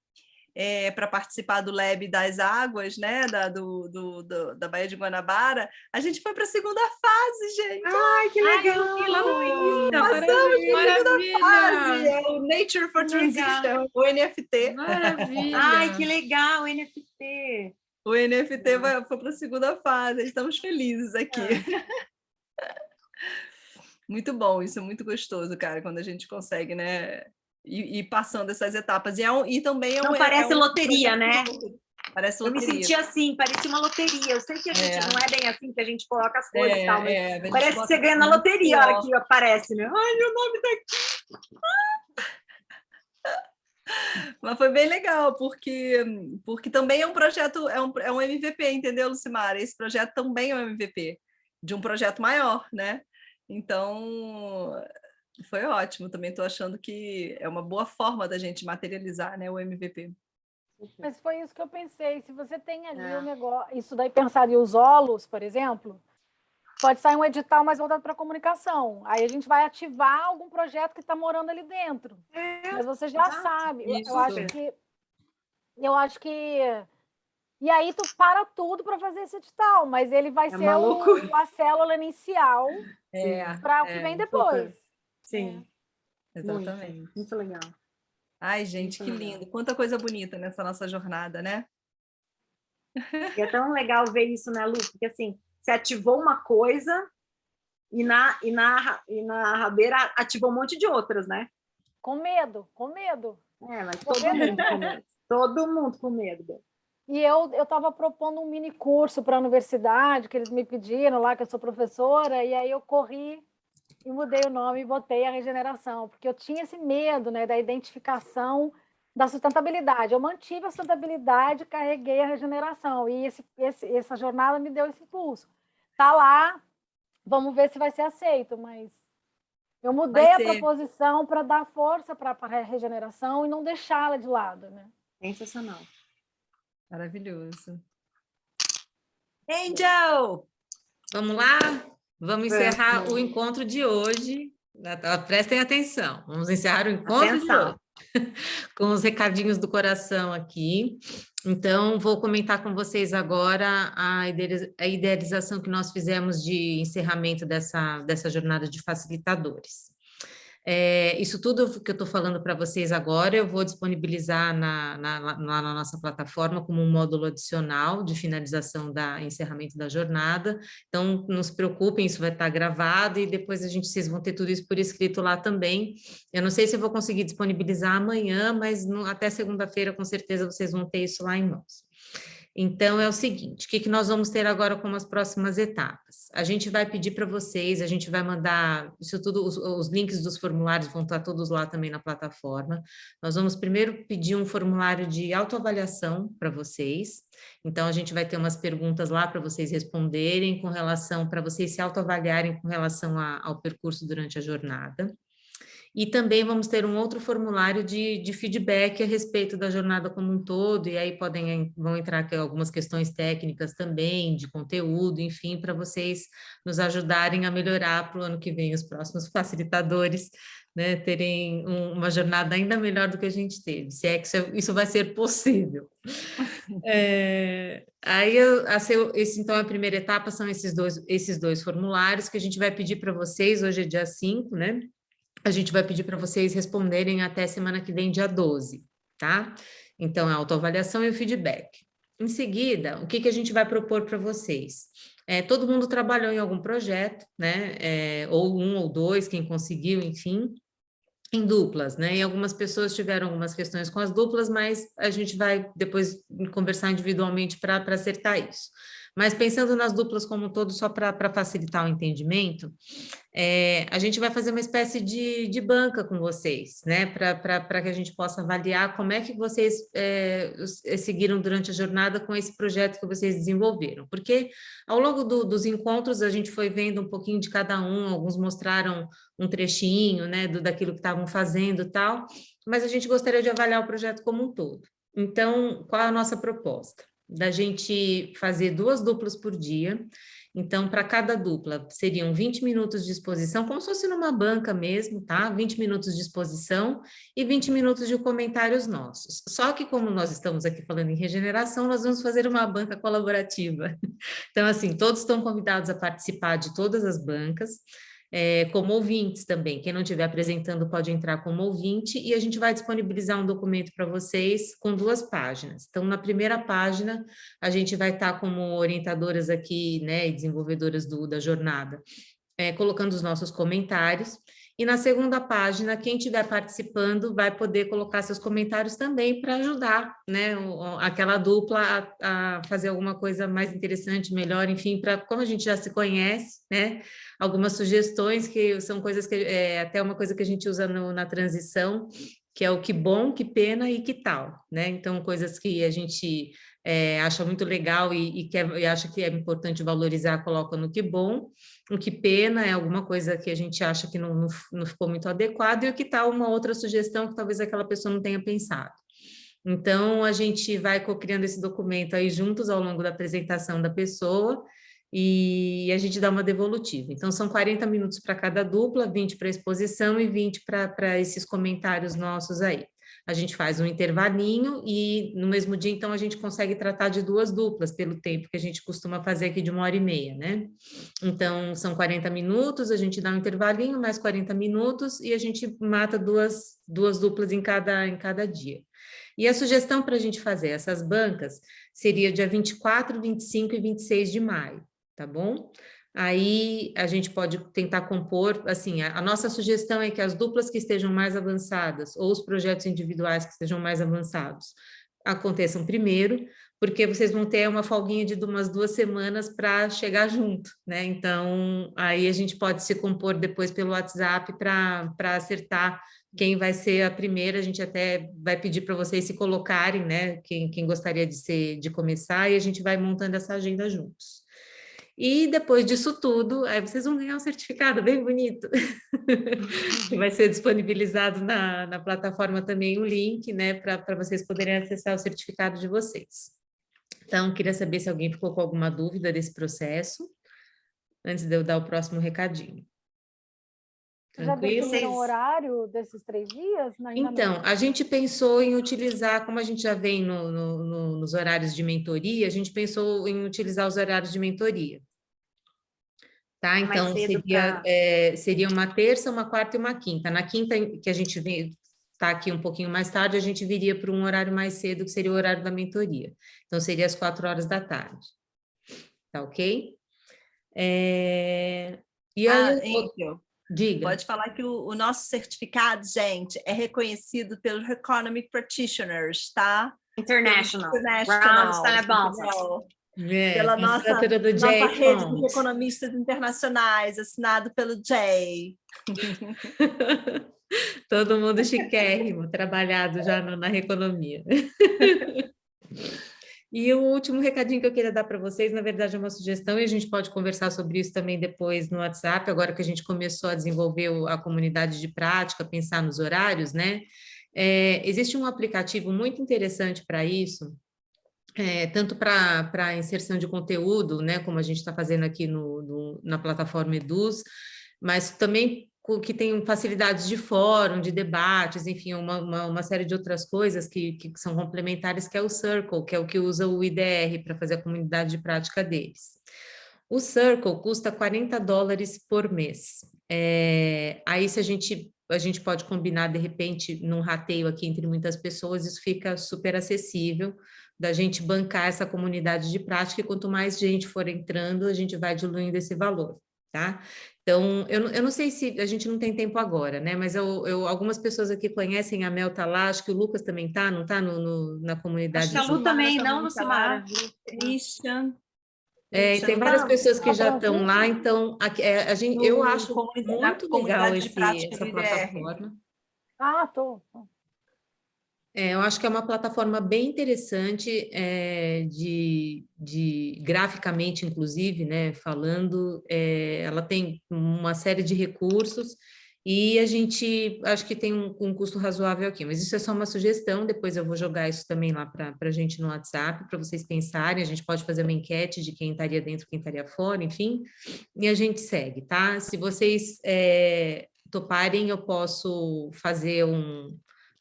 S2: para participar do Lab das Águas, né, da Baía de Guanabara. A gente foi para a segunda fase, gente.
S3: Ai, que legal!
S1: Eu vi lá no Insta,
S2: Passamos para a segunda fase. É o Nature for Transition, o NFT.
S1: Maravilha!
S3: Ai, que legal, o NFT!
S2: O NFT foi para a segunda fase, estamos felizes aqui. Muito bom, isso é muito gostoso, cara, quando a gente consegue, né, ir passando essas etapas. E também
S3: não parece loteria, né?
S2: Parece loteria.
S3: Eu me senti assim, parecia uma loteria. Eu sei que a gente não é bem assim que a gente coloca as coisas e tal, mas parece que você ganha na loteria a hora que aparece, né? Ai, meu nome tá aqui!
S2: Mas foi bem legal, porque também é um projeto, é um MVP, entendeu, Lucimara? Esse projeto também é um MVP de um projeto maior, né? Então, foi ótimo. Também estou achando que é uma boa forma da gente materializar, né, o MVP.
S5: Mas foi isso que eu pensei. Se você tem ali o negócio, isso daí pensar em os holos, por exemplo, pode sair um edital mais voltado para a comunicação. Aí a gente vai ativar algum projeto que está morando ali dentro. Mas você já sabe. Eu acho que... E aí tu para tudo para fazer esse edital, mas ele vai ser a célula inicial para o que vem depois.
S3: Sim.
S2: Exatamente.
S3: Muito legal.
S2: Ai, gente, que lindo. Quanta coisa bonita nessa nossa jornada, né?
S3: E é tão legal ver isso, né, Lu? Porque assim, você ativou uma coisa e na rabeira ativou um monte de outras, né?
S5: Com medo.
S3: Mas todo mundo com medo. Todo mundo com medo.
S5: E eu estava propondo um mini curso para a universidade, que eles me pediram lá, que eu sou professora, e aí eu corri e mudei o nome e botei a regeneração, porque eu tinha esse medo, né, da identificação da sustentabilidade. Eu mantive a sustentabilidade, carreguei a regeneração, e essa jornada me deu esse impulso. Está lá, vamos ver se vai ser aceito, mas eu mudei a proposição para dar força para a regeneração e não deixá-la de lado, né?
S3: Sensacional.
S2: Maravilhoso. Angel!
S6: Vamos lá? Vamos encerrar o encontro de hoje. Prestem atenção. Vamos encerrar o encontro de hoje. Com os recadinhos do coração aqui. Então, vou comentar com vocês agora a idealização que nós fizemos de encerramento dessa jornada de facilitadores. Isso tudo que eu estou falando para vocês agora, eu vou disponibilizar na nossa plataforma como um módulo adicional de finalização encerramento da jornada. Então, não se preocupem, isso vai estar gravado e depois vocês vão ter tudo isso por escrito lá também. Eu não sei se eu vou conseguir disponibilizar amanhã, mas até segunda-feira, com certeza, vocês vão ter isso lá em mãos. Então, é o seguinte, o que nós vamos ter agora como as próximas etapas? A gente vai pedir para vocês, a gente vai mandar, isso tudo, os links dos formulários vão estar todos lá também na plataforma. Nós vamos primeiro pedir um formulário de autoavaliação para vocês. Então, a gente vai ter umas perguntas lá para vocês responderem com relação, para vocês se autoavaliarem com relação ao percurso durante a jornada. E também vamos ter um outro formulário de feedback a respeito da jornada como um todo, e aí vão entrar aqui algumas questões técnicas também, de conteúdo, enfim, para vocês nos ajudarem a melhorar para o ano que vem os próximos facilitadores, né, terem uma jornada ainda melhor do que a gente teve, se é que isso vai ser possível. Então, a primeira etapa são esses dois formulários que a gente vai pedir para vocês, hoje é dia 5, né? A gente vai pedir para vocês responderem até semana que vem, dia 12, tá? Então, a autoavaliação e o feedback. Em seguida, o que a gente vai propor para vocês? Todo mundo trabalhou em algum projeto, né? Ou um ou dois, quem conseguiu, enfim, em duplas, né? E algumas pessoas tiveram algumas questões com as duplas, mas a gente vai depois conversar individualmente para acertar isso. Mas pensando nas duplas como um todo, só para facilitar o entendimento, a gente vai fazer uma espécie de banca com vocês, né? Para que a gente possa avaliar como é que vocês seguiram durante a jornada com esse projeto que vocês desenvolveram. Porque ao longo dos encontros a gente foi vendo um pouquinho de cada um, alguns mostraram um trechinho, né, daquilo que estavam fazendo e tal, mas a gente gostaria de avaliar o projeto como um todo. Então, qual é a nossa proposta? Da gente fazer 2 duplas por dia. Então, para cada dupla, seriam 20 minutos de exposição, como se fosse numa banca mesmo, tá? 20 minutos de exposição e 20 minutos de comentários nossos. Só que, como nós estamos aqui falando em regeneração, nós vamos fazer uma banca colaborativa. Então, assim, todos estão convidados a participar de todas as bancas, como ouvintes também. Quem não estiver apresentando pode entrar como ouvinte e a gente vai disponibilizar um documento para vocês com 2 páginas. Então, na primeira página, a gente vai estar como orientadoras aqui, né, e desenvolvedoras da jornada, colocando os nossos comentários. E na segunda página, quem estiver participando vai poder colocar seus comentários também para ajudar, né, aquela dupla a fazer alguma coisa mais interessante, melhor, enfim, como a gente já se conhece, né, algumas sugestões que são coisas que até uma coisa que a gente usa na transição, que é o que bom, que pena e que tal, né? Então, coisas que a gente acha muito legal e acha que é importante valorizar, coloca no que bom. O que pena é alguma coisa que a gente acha que não ficou muito adequado, e o que tal uma outra sugestão que talvez aquela pessoa não tenha pensado. Então, a gente vai co-criando esse documento aí juntos ao longo da apresentação da pessoa, e a gente dá uma devolutiva. Então, são 40 minutos para cada dupla, 20 para exposição e 20 para esses comentários nossos aí. A gente faz um intervalinho e no mesmo dia, então, a gente consegue tratar de 2 duplas pelo tempo que a gente costuma fazer aqui de 1h30, né? Então, são 40 minutos, a gente dá um intervalinho, mais 40 minutos e a gente mata duas duplas em cada dia. E a sugestão para a gente fazer essas bancas seria dia 24, 25 e 26 de maio. Tá bom? Aí a gente pode tentar compor, assim, a nossa sugestão é que as duplas que estejam mais avançadas, ou os projetos individuais que estejam mais avançados, aconteçam primeiro, porque vocês vão ter uma folguinha de umas 2 semanas para chegar junto, né? Então, aí a gente pode se compor depois pelo WhatsApp para acertar quem vai ser a primeira. A gente até vai pedir para vocês se colocarem, né? Quem gostaria de começar, e a gente vai montando essa agenda juntos. E depois disso tudo, aí vocês vão ganhar um certificado bem bonito, que vai ser disponibilizado na plataforma também o link, né, para vocês poderem acessar o certificado de vocês. Então, queria saber se alguém ficou com alguma dúvida desse processo, antes de eu dar o próximo recadinho.
S5: Já definiram o horário desses 3 dias?
S6: Então, a gente pensou em utilizar, como a gente já vem nos horários de mentoria, a gente pensou em utilizar os horários de mentoria. Tá? Então, seria uma terça, uma quarta e uma quinta. Na quinta, que a gente está aqui um pouquinho mais tarde, a gente viria para um horário mais cedo, que seria o horário da mentoria. Então, seria às 4h da tarde. Tá ok? E aí, diga.
S2: Pode falar que o nosso certificado, gente, é reconhecido pelos Economic Practitioners, tá?
S3: International.
S2: International,
S3: Round, tá bom.
S2: entendeu?
S6: Pela
S2: nossa
S6: do
S2: rede
S6: Jay
S2: de economistas internacionais, assinado pelo Jay.
S6: Todo mundo chiquérrimo, trabalhado já na economia. E o último recadinho que eu queria dar para vocês, na verdade, é uma sugestão, e a gente pode conversar sobre isso também depois no WhatsApp, agora que a gente começou a desenvolver a comunidade de prática, pensar nos horários, né? Existe um aplicativo muito interessante para isso, tanto para inserção de conteúdo, né, como a gente está fazendo aqui na plataforma Eduz, mas também que tem facilidades de fórum, de debates, enfim, uma série de outras coisas que são complementares, que é o Circle, que é o que usa o IDR para fazer a comunidade de prática deles. O Circle custa $40 por mês. Aí, se a gente pode combinar, de repente, num rateio aqui entre muitas pessoas, isso fica super acessível, da gente bancar essa comunidade de prática, e quanto mais gente for entrando, a gente vai diluindo esse valor, tá? Então, eu não sei se a gente não tem tempo agora, né? Mas algumas pessoas aqui conhecem, a Mel tá lá, acho que o Lucas também tá, não tá na comunidade?
S3: Acho que a Lu também, não,
S2: Lucimara?
S3: Lucimara.
S2: Christian.
S6: Tem várias pessoas que já estão lá, então eu acho muito legal essa plataforma.
S5: Tô.
S6: Eu acho que é uma plataforma bem interessante, graficamente, inclusive, né, falando, ela tem uma série de recursos, e a gente acho que tem um custo razoável aqui, mas isso é só uma sugestão, depois eu vou jogar isso também lá para a gente no WhatsApp, para vocês pensarem, a gente pode fazer uma enquete de quem estaria dentro, quem estaria fora, enfim, e a gente segue, tá? Se vocês toparem, eu posso fazer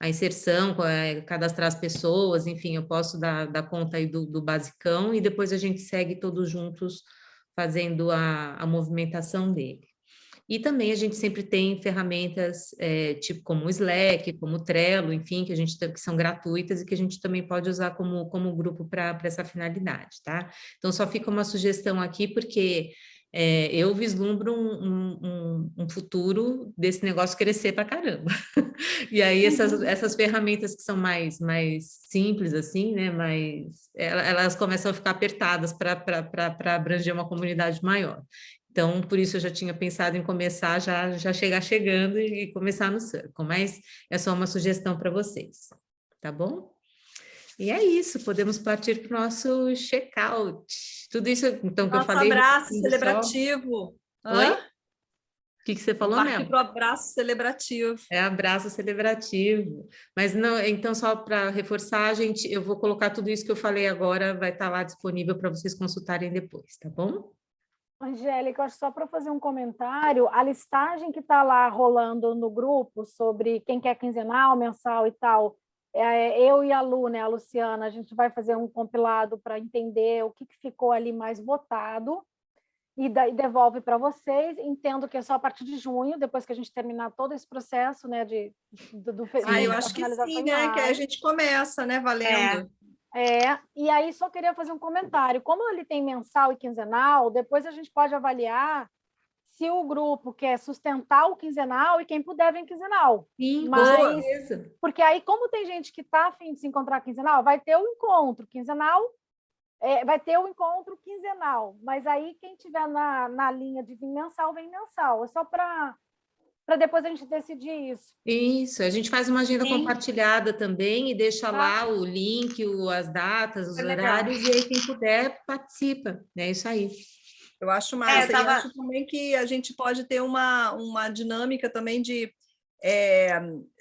S6: a inserção, cadastrar as pessoas, enfim, eu posso dar conta aí do basicão, e depois a gente segue todos juntos fazendo a movimentação dele. E também a gente sempre tem ferramentas tipo como o Slack, como o Trello, enfim, que são gratuitas e que a gente também pode usar como grupo para essa finalidade, tá? Então, só fica uma sugestão aqui, porque eu vislumbro um futuro desse negócio crescer para caramba. E aí essas ferramentas que são mais simples, assim, né? Elas começam a ficar apertadas para abranger uma comunidade maior. Então, por isso eu já tinha pensado em começar, já chegar chegando e começar no Circle, mas é só uma sugestão para vocês, tá bom? E é isso, podemos partir para o nosso check-out. Tudo isso, então, que eu falei...
S2: Nosso abraço celebrativo.
S6: Oi? O que você falou, Mel?
S2: Partir para o abraço celebrativo.
S6: Abraço celebrativo. Mas não, então, só para reforçar, eu vou colocar tudo isso que eu falei agora, vai estar lá disponível para vocês consultarem depois, tá bom?
S5: Angélica, acho só para fazer um comentário, a listagem que está lá rolando no grupo sobre quem quer quinzenal, mensal e tal, eu e a Lu, né, a Luciana, a gente vai fazer um compilado para entender o que ficou ali mais votado e devolve para vocês. Entendo que é só a partir de junho, depois que a gente terminar todo esse processo, né,
S2: eu acho que sim, né, que aí a gente começa, né, valendo.
S5: E aí só queria fazer um comentário. Como ele tem mensal e quinzenal, depois a gente pode avaliar se o grupo quer sustentar o quinzenal e quem puder vem quinzenal.
S6: Sim,
S5: mas porque aí, como tem gente que está a fim de se encontrar quinzenal, vai ter o encontro quinzenal, vai ter o encontro quinzenal. Mas aí quem tiver na linha de vir mensal, vem mensal. É só para depois a gente decidir isso.
S6: Isso, a gente faz uma agenda compartilhada também e deixa lá o link, as datas, os horários, e aí quem puder participa, é isso aí.
S2: Eu acho massa, e acho também que a gente pode ter uma dinâmica também de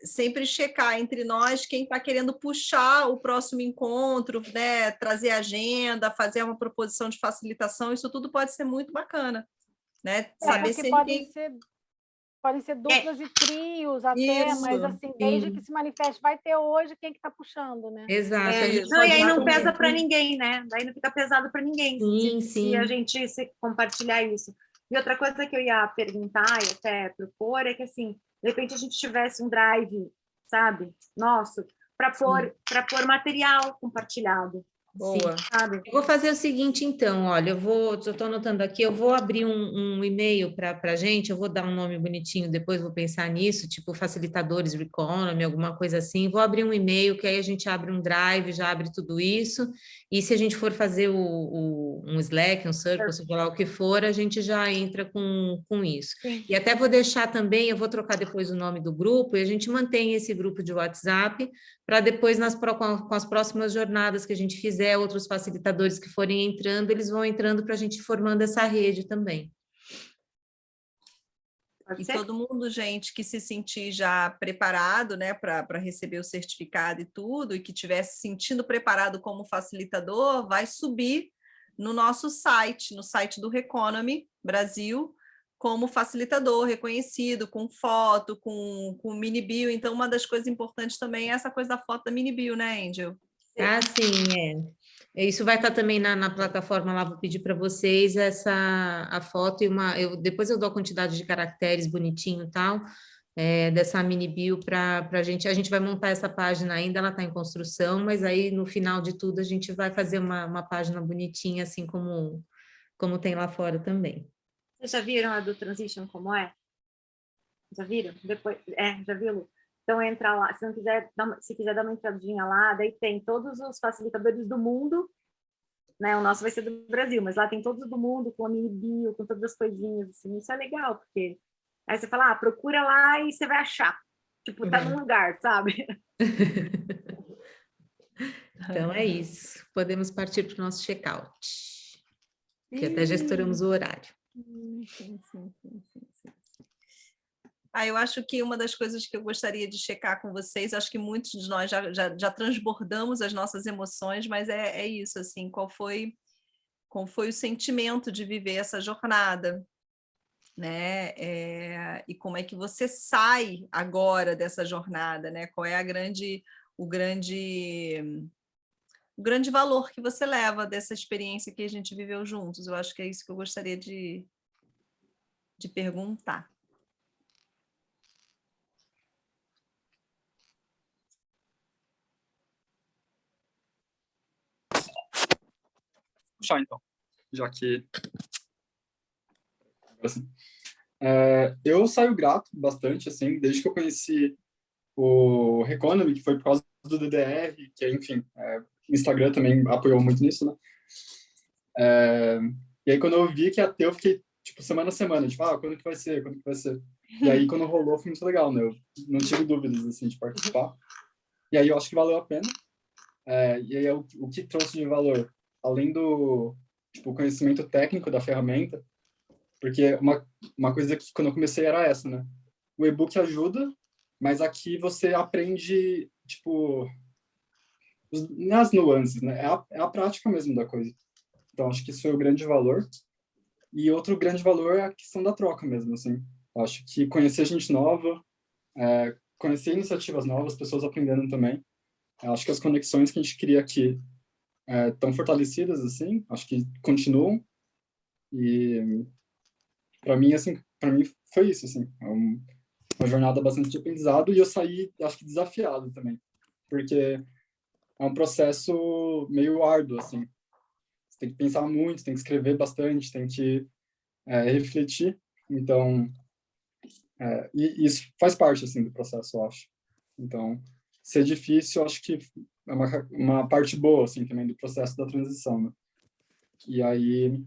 S2: sempre checar entre nós quem está querendo puxar o próximo encontro, né, trazer agenda, fazer uma proposição de facilitação, isso tudo pode ser muito bacana, né? Saber
S5: Podem ser duplas e trios até, mas assim, desde que se manifeste, vai ter hoje quem que está puxando, né?
S6: Exato.
S3: E aí não pesa para ninguém, né? Daí não fica pesado para ninguém
S6: se
S3: a gente compartilhar isso. E outra coisa que eu ia perguntar e até propor é que, assim, de repente a gente tivesse um drive, sabe, nosso, para pôr material compartilhado.
S2: Boa.
S3: sabe?
S6: Eu vou fazer o seguinte, então, olha, eu estou anotando aqui, eu vou abrir um e-mail para a gente, eu vou dar um nome bonitinho, depois vou pensar nisso, tipo facilitadores Reconomy, alguma coisa assim, vou abrir um e-mail, que aí a gente abre um drive, já abre tudo isso, e se a gente for fazer um Slack, um Circle, seja lá o que for, a gente já entra com isso.
S3: Sim.
S6: E até vou deixar também, eu vou trocar depois o nome do grupo, e a gente mantém esse grupo de WhatsApp, para depois, com as próximas jornadas que a gente fizer, outros facilitadores que forem entrando, eles vão entrando para a gente ir formando essa rede também.
S3: Pode
S2: E
S3: ser?
S2: todo mundo, gente, que se sentir já preparado, né, para receber o certificado e tudo, e que estiver se sentindo preparado como facilitador, vai subir no nosso site, no site do Reconomy Brasil, como facilitador reconhecido, com foto, com mini bio. Então, uma das coisas importantes também é essa coisa da foto da mini bio, né, Angel?
S6: Ah, sim, é. Isso vai estar também na plataforma lá, vou pedir para vocês a foto e depois eu dou a quantidade de caracteres bonitinho e tal, dessa mini bio para a gente vai montar essa página ainda, ela está em construção, mas aí no final de tudo a gente vai fazer uma página bonitinha, assim como tem lá fora também.
S3: Vocês já viram a do Transition como é? Já viram? Depois, já viu, Lu? Então entra lá, se não quiser, se quiser dar uma entradinha lá, daí tem todos os facilitadores do mundo, né? O nosso vai ser do Brasil, mas lá tem todos do mundo, com a mini bio, com todas as coisinhas, assim, isso é legal, porque aí você fala, procura lá e você vai achar. Tipo, tá num lugar, sabe?
S6: Então é isso. Podemos partir para o nosso check-out, que até já estouramos o horário.
S2: Sim. Eu acho que uma das coisas que eu gostaria de checar com vocês, acho que muitos de nós já transbordamos as nossas emoções, mas é isso, assim, qual foi o sentimento de viver essa jornada, né? E como é que você sai agora dessa jornada, né? Qual é o grande valor que você leva dessa experiência que a gente viveu juntos? Eu acho que é isso que eu gostaria de perguntar.
S4: Puxar, então, já que... Assim, eu saio grato bastante, assim, desde que eu conheci o Reconomy, que foi por causa do DDR, que, enfim, o Instagram também apoiou muito nisso, né? E aí, quando eu vi que ia ter, eu fiquei, tipo, semana a semana, tipo, quando que vai ser? Quando que vai ser? E aí, quando rolou, foi muito legal, né? Eu não tive dúvidas, assim, de participar. E aí, eu acho que valeu a pena. E aí, o que trouxe de valor? Além do, tipo, conhecimento técnico da ferramenta, porque uma coisa que, quando eu comecei, era essa, né? O e-book ajuda, mas aqui você aprende, tipo, nas nuances, né? É a prática mesmo da coisa. Então, acho que isso foi o grande valor. E outro grande valor é a questão da troca mesmo, assim. Eu acho que conhecer gente nova, conhecer iniciativas novas, pessoas aprendendo também. Eu acho que as conexões que a gente cria aqui estão fortalecidas, assim. Acho que continuam. E, para mim, assim, foi isso, assim. Uma jornada bastante de aprendizado e eu saí, acho que, desafiado também. Porque é um processo meio árduo, assim. Você tem que pensar muito, tem que escrever bastante, tem que refletir. Então, e isso faz parte, assim, do processo, eu acho. Então, ser difícil, eu acho que é uma parte boa, assim, também do processo da transição, né? E aí,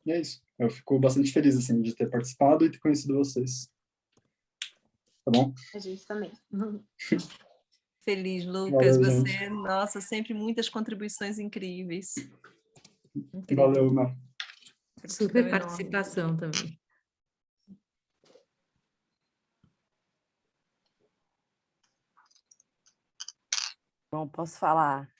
S4: é isso. Eu fico bastante feliz, assim, de ter participado e ter conhecido vocês. Tá bom?
S3: A gente também.
S2: Feliz, Lucas.
S4: Valeu,
S2: você,
S4: gente.
S2: nossa, sempre muitas contribuições incríveis.
S4: Valeu, Mel.
S6: Super participação também.
S9: Bom, posso falar?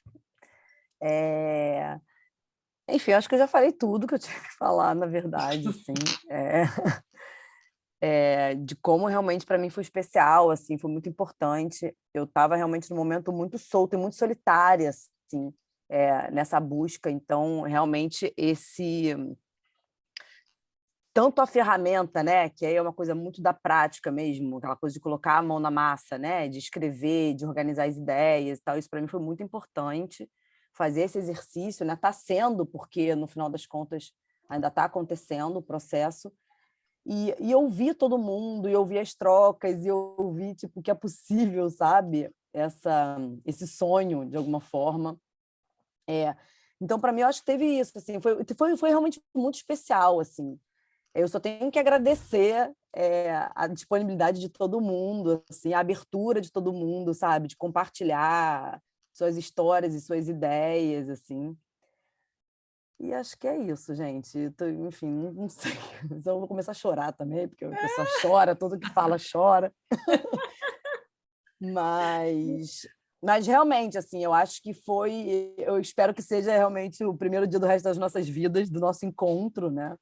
S9: Enfim, acho que eu já falei tudo que eu tinha que falar, na verdade, assim, de como realmente para mim foi especial, assim, foi muito importante. Eu estava realmente num momento muito solto e muito solitária, assim, nessa busca. Então, realmente tanto a ferramenta, né, que aí é uma coisa muito da prática mesmo, aquela coisa de colocar a mão na massa, né, de escrever, de organizar as ideias e tal, isso para mim foi muito importante. fazer esse exercício, né? Está sendo, porque no final das contas ainda está acontecendo o processo, e ouvir todo mundo, e ouvir as trocas, e ouvir tipo, que é possível, sabe? Esse sonho, de alguma forma. Então, para mim, eu acho que teve isso, assim, foi realmente muito especial, assim. Eu só tenho que agradecer a disponibilidade de todo mundo, assim, a abertura de todo mundo, sabe? De compartilhar suas histórias e suas ideias, assim. E acho que é isso, gente. Enfim, não sei. Eu vou começar a chorar também, porque a pessoa chora, tudo que fala chora. Mas realmente, assim, eu acho que eu espero que seja realmente o primeiro dia do resto das nossas vidas, do nosso encontro, né?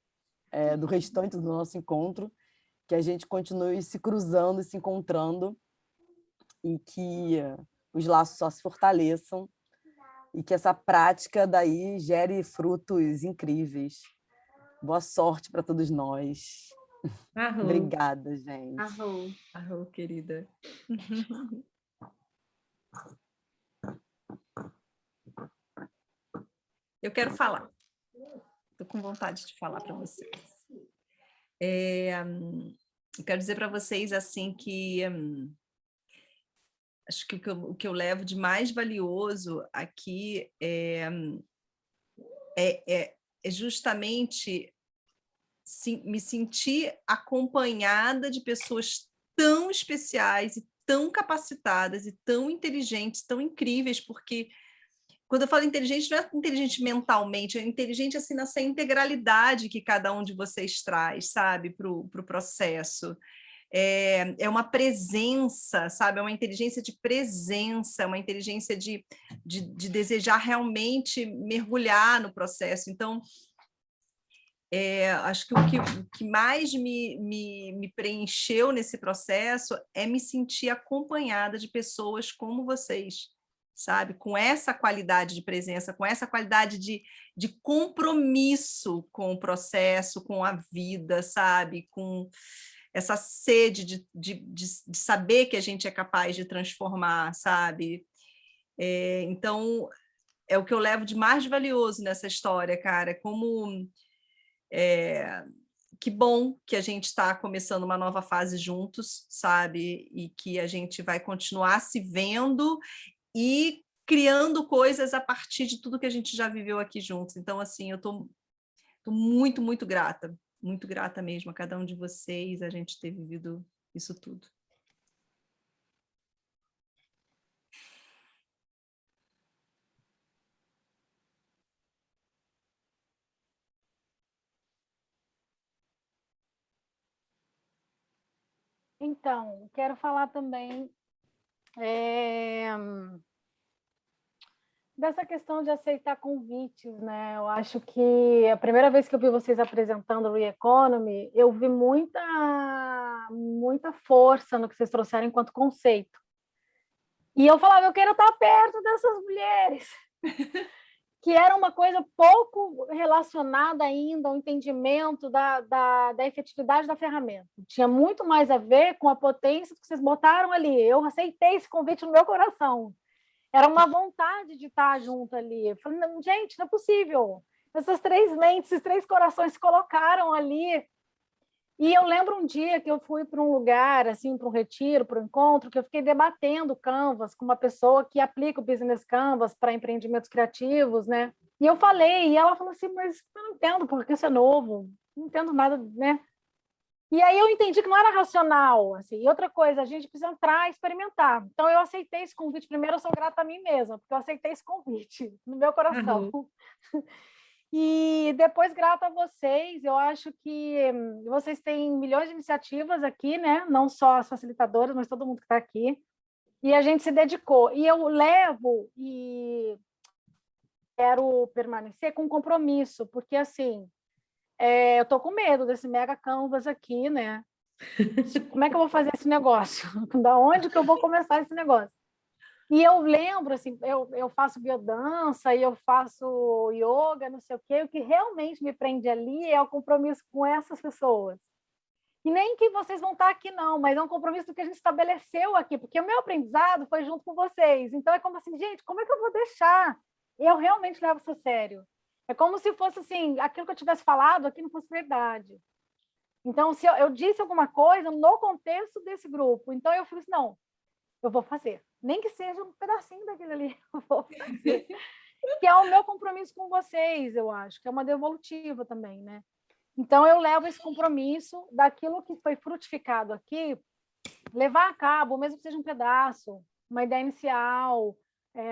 S9: Do restante do nosso encontro, que a gente continue se cruzando e se encontrando, e que os laços só se fortaleçam, e que essa prática daí gere frutos incríveis. Boa sorte para todos nós.
S6: Arrou.
S9: Obrigada, gente.
S2: Arrou, querida. Eu quero falar. Estou com vontade de falar para vocês. Eu quero dizer para vocês assim que acho que o que eu levo de mais valioso aqui é justamente me sentir acompanhada de pessoas tão especiais e tão capacitadas e tão inteligentes, tão incríveis, porque quando eu falo inteligente, não é inteligente mentalmente, é inteligente assim, nessa integralidade que cada um de vocês traz, sabe, para o processo. É uma presença, sabe? É uma inteligência de presença, uma inteligência de desejar realmente mergulhar no processo. Então, acho que o que mais me preencheu nesse processo é me sentir acompanhada de pessoas como vocês, sabe? Com essa qualidade de presença, com essa qualidade de compromisso com o processo, com a vida, sabe? Com essa sede de saber que a gente é capaz de transformar, sabe? Então, é o que eu levo de mais valioso nessa história, cara. Como que bom que a gente está começando uma nova fase juntos, sabe? E que a gente vai continuar se vendo e criando coisas a partir de tudo que a gente já viveu aqui juntos. Então, assim, eu estou muito, muito grata mesmo a cada um de vocês, a gente ter vivido isso tudo.
S5: Então, quero falar também dessa questão de aceitar convites, né? Eu acho que a primeira vez que eu vi vocês apresentando o Re-Economy, eu vi muita força no que vocês trouxeram enquanto conceito. E eu falava, eu quero estar perto dessas mulheres. Que era uma coisa pouco relacionada ainda ao entendimento da efetividade da ferramenta. Tinha muito mais a ver com a potência que vocês botaram ali. Eu aceitei esse convite no meu coração. Era uma vontade de estar junto ali. Eu falei, não, gente, não é possível. Essas três mentes, esses três corações se colocaram ali. E eu lembro um dia que eu fui para um lugar, assim, para um retiro, para um encontro, que eu fiquei debatendo Canvas com uma pessoa que aplica o Business Canvas para empreendimentos criativos, né? E eu falei, e ela falou assim, mas eu não entendo porque isso é novo, não entendo nada, né? E aí eu entendi que não era racional, assim. E outra coisa, a gente precisa entrar e experimentar. Então eu aceitei esse convite. Primeiro eu sou grata a mim mesma, porque eu aceitei esse convite no meu coração. E depois, grata a vocês, eu acho que vocês têm milhões de iniciativas aqui, né? Não só as facilitadoras, mas todo mundo que está aqui. E a gente se dedicou. E eu levo e quero permanecer com compromisso, porque, assim, eu estou com medo desse mega canvas aqui, né? Como é que eu vou fazer esse negócio? Da onde que eu vou começar esse negócio? E eu lembro, assim, eu faço biodança e eu faço yoga, não sei o que realmente me prende ali é o compromisso com essas pessoas. E nem que vocês vão estar aqui, não, mas é um compromisso do que a gente estabeleceu aqui, porque o meu aprendizado foi junto com vocês. Então, é como assim, gente, como é que eu vou deixar eu realmente levo isso a sério. É como se fosse assim, aquilo que eu tivesse falado aqui não fosse verdade. Então, se eu disse alguma coisa no contexto desse grupo, então eu fiz, não, eu vou fazer. Nem que seja um pedacinho daquele ali, eu vou fazer. Que é o meu compromisso com vocês, eu acho, que é uma devolutiva também, né? Então, eu levo esse compromisso daquilo que foi frutificado aqui, levar a cabo, mesmo que seja um pedaço, uma ideia inicial,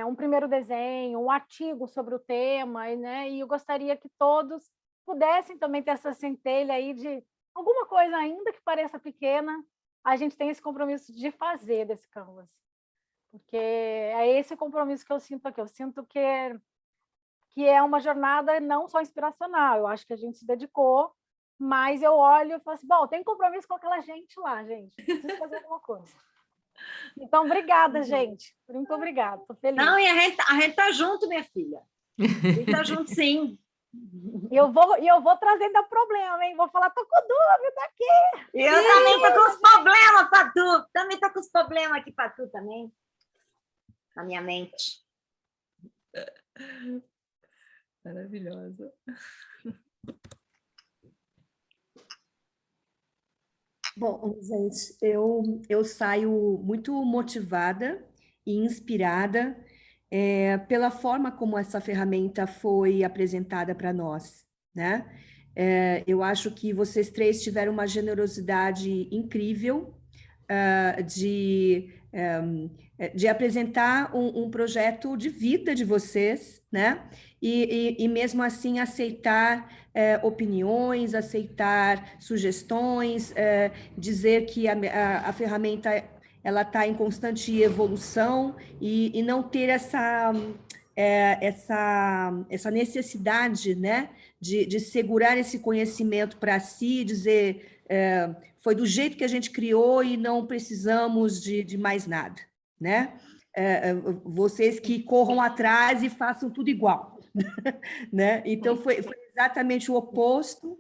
S5: um primeiro desenho, um artigo sobre o tema, né? E eu gostaria que todos pudessem também ter essa centelha aí de alguma coisa, ainda que pareça pequena, a gente tem esse compromisso de fazer desse Canvas. Porque é esse compromisso que eu sinto aqui. Eu sinto que é uma jornada não só inspiracional, eu acho que a gente se dedicou, mas eu olho e falo assim, bom, tem compromisso com aquela gente lá, gente, preciso fazer alguma coisa. Então, obrigada, gente. Muito obrigada, estou feliz.
S3: Não, e a gente tá junto, minha filha. A gente tá junto, sim.
S5: E eu vou trazendo o problema, hein? Vou falar, tô com dúvida aqui.
S3: Eu também tô com os problemas, Patu. Também tô com os problemas aqui, Patu, também. Na minha mente.
S2: Maravilhosa.
S7: Bom, gente, eu saio muito motivada e inspirada pela forma como essa ferramenta foi apresentada para nós, né? Eu acho que vocês três tiveram uma generosidade incrível de apresentar um projeto de vida de vocês, né? E mesmo assim aceitar opiniões, aceitar sugestões, dizer que a ferramenta ela está em constante evolução e não ter essa necessidade, né, de segurar esse conhecimento para si, dizer foi do jeito que a gente criou e não precisamos de mais nada, né? Vocês que corram atrás e façam tudo igual, né? Então foi exatamente o oposto.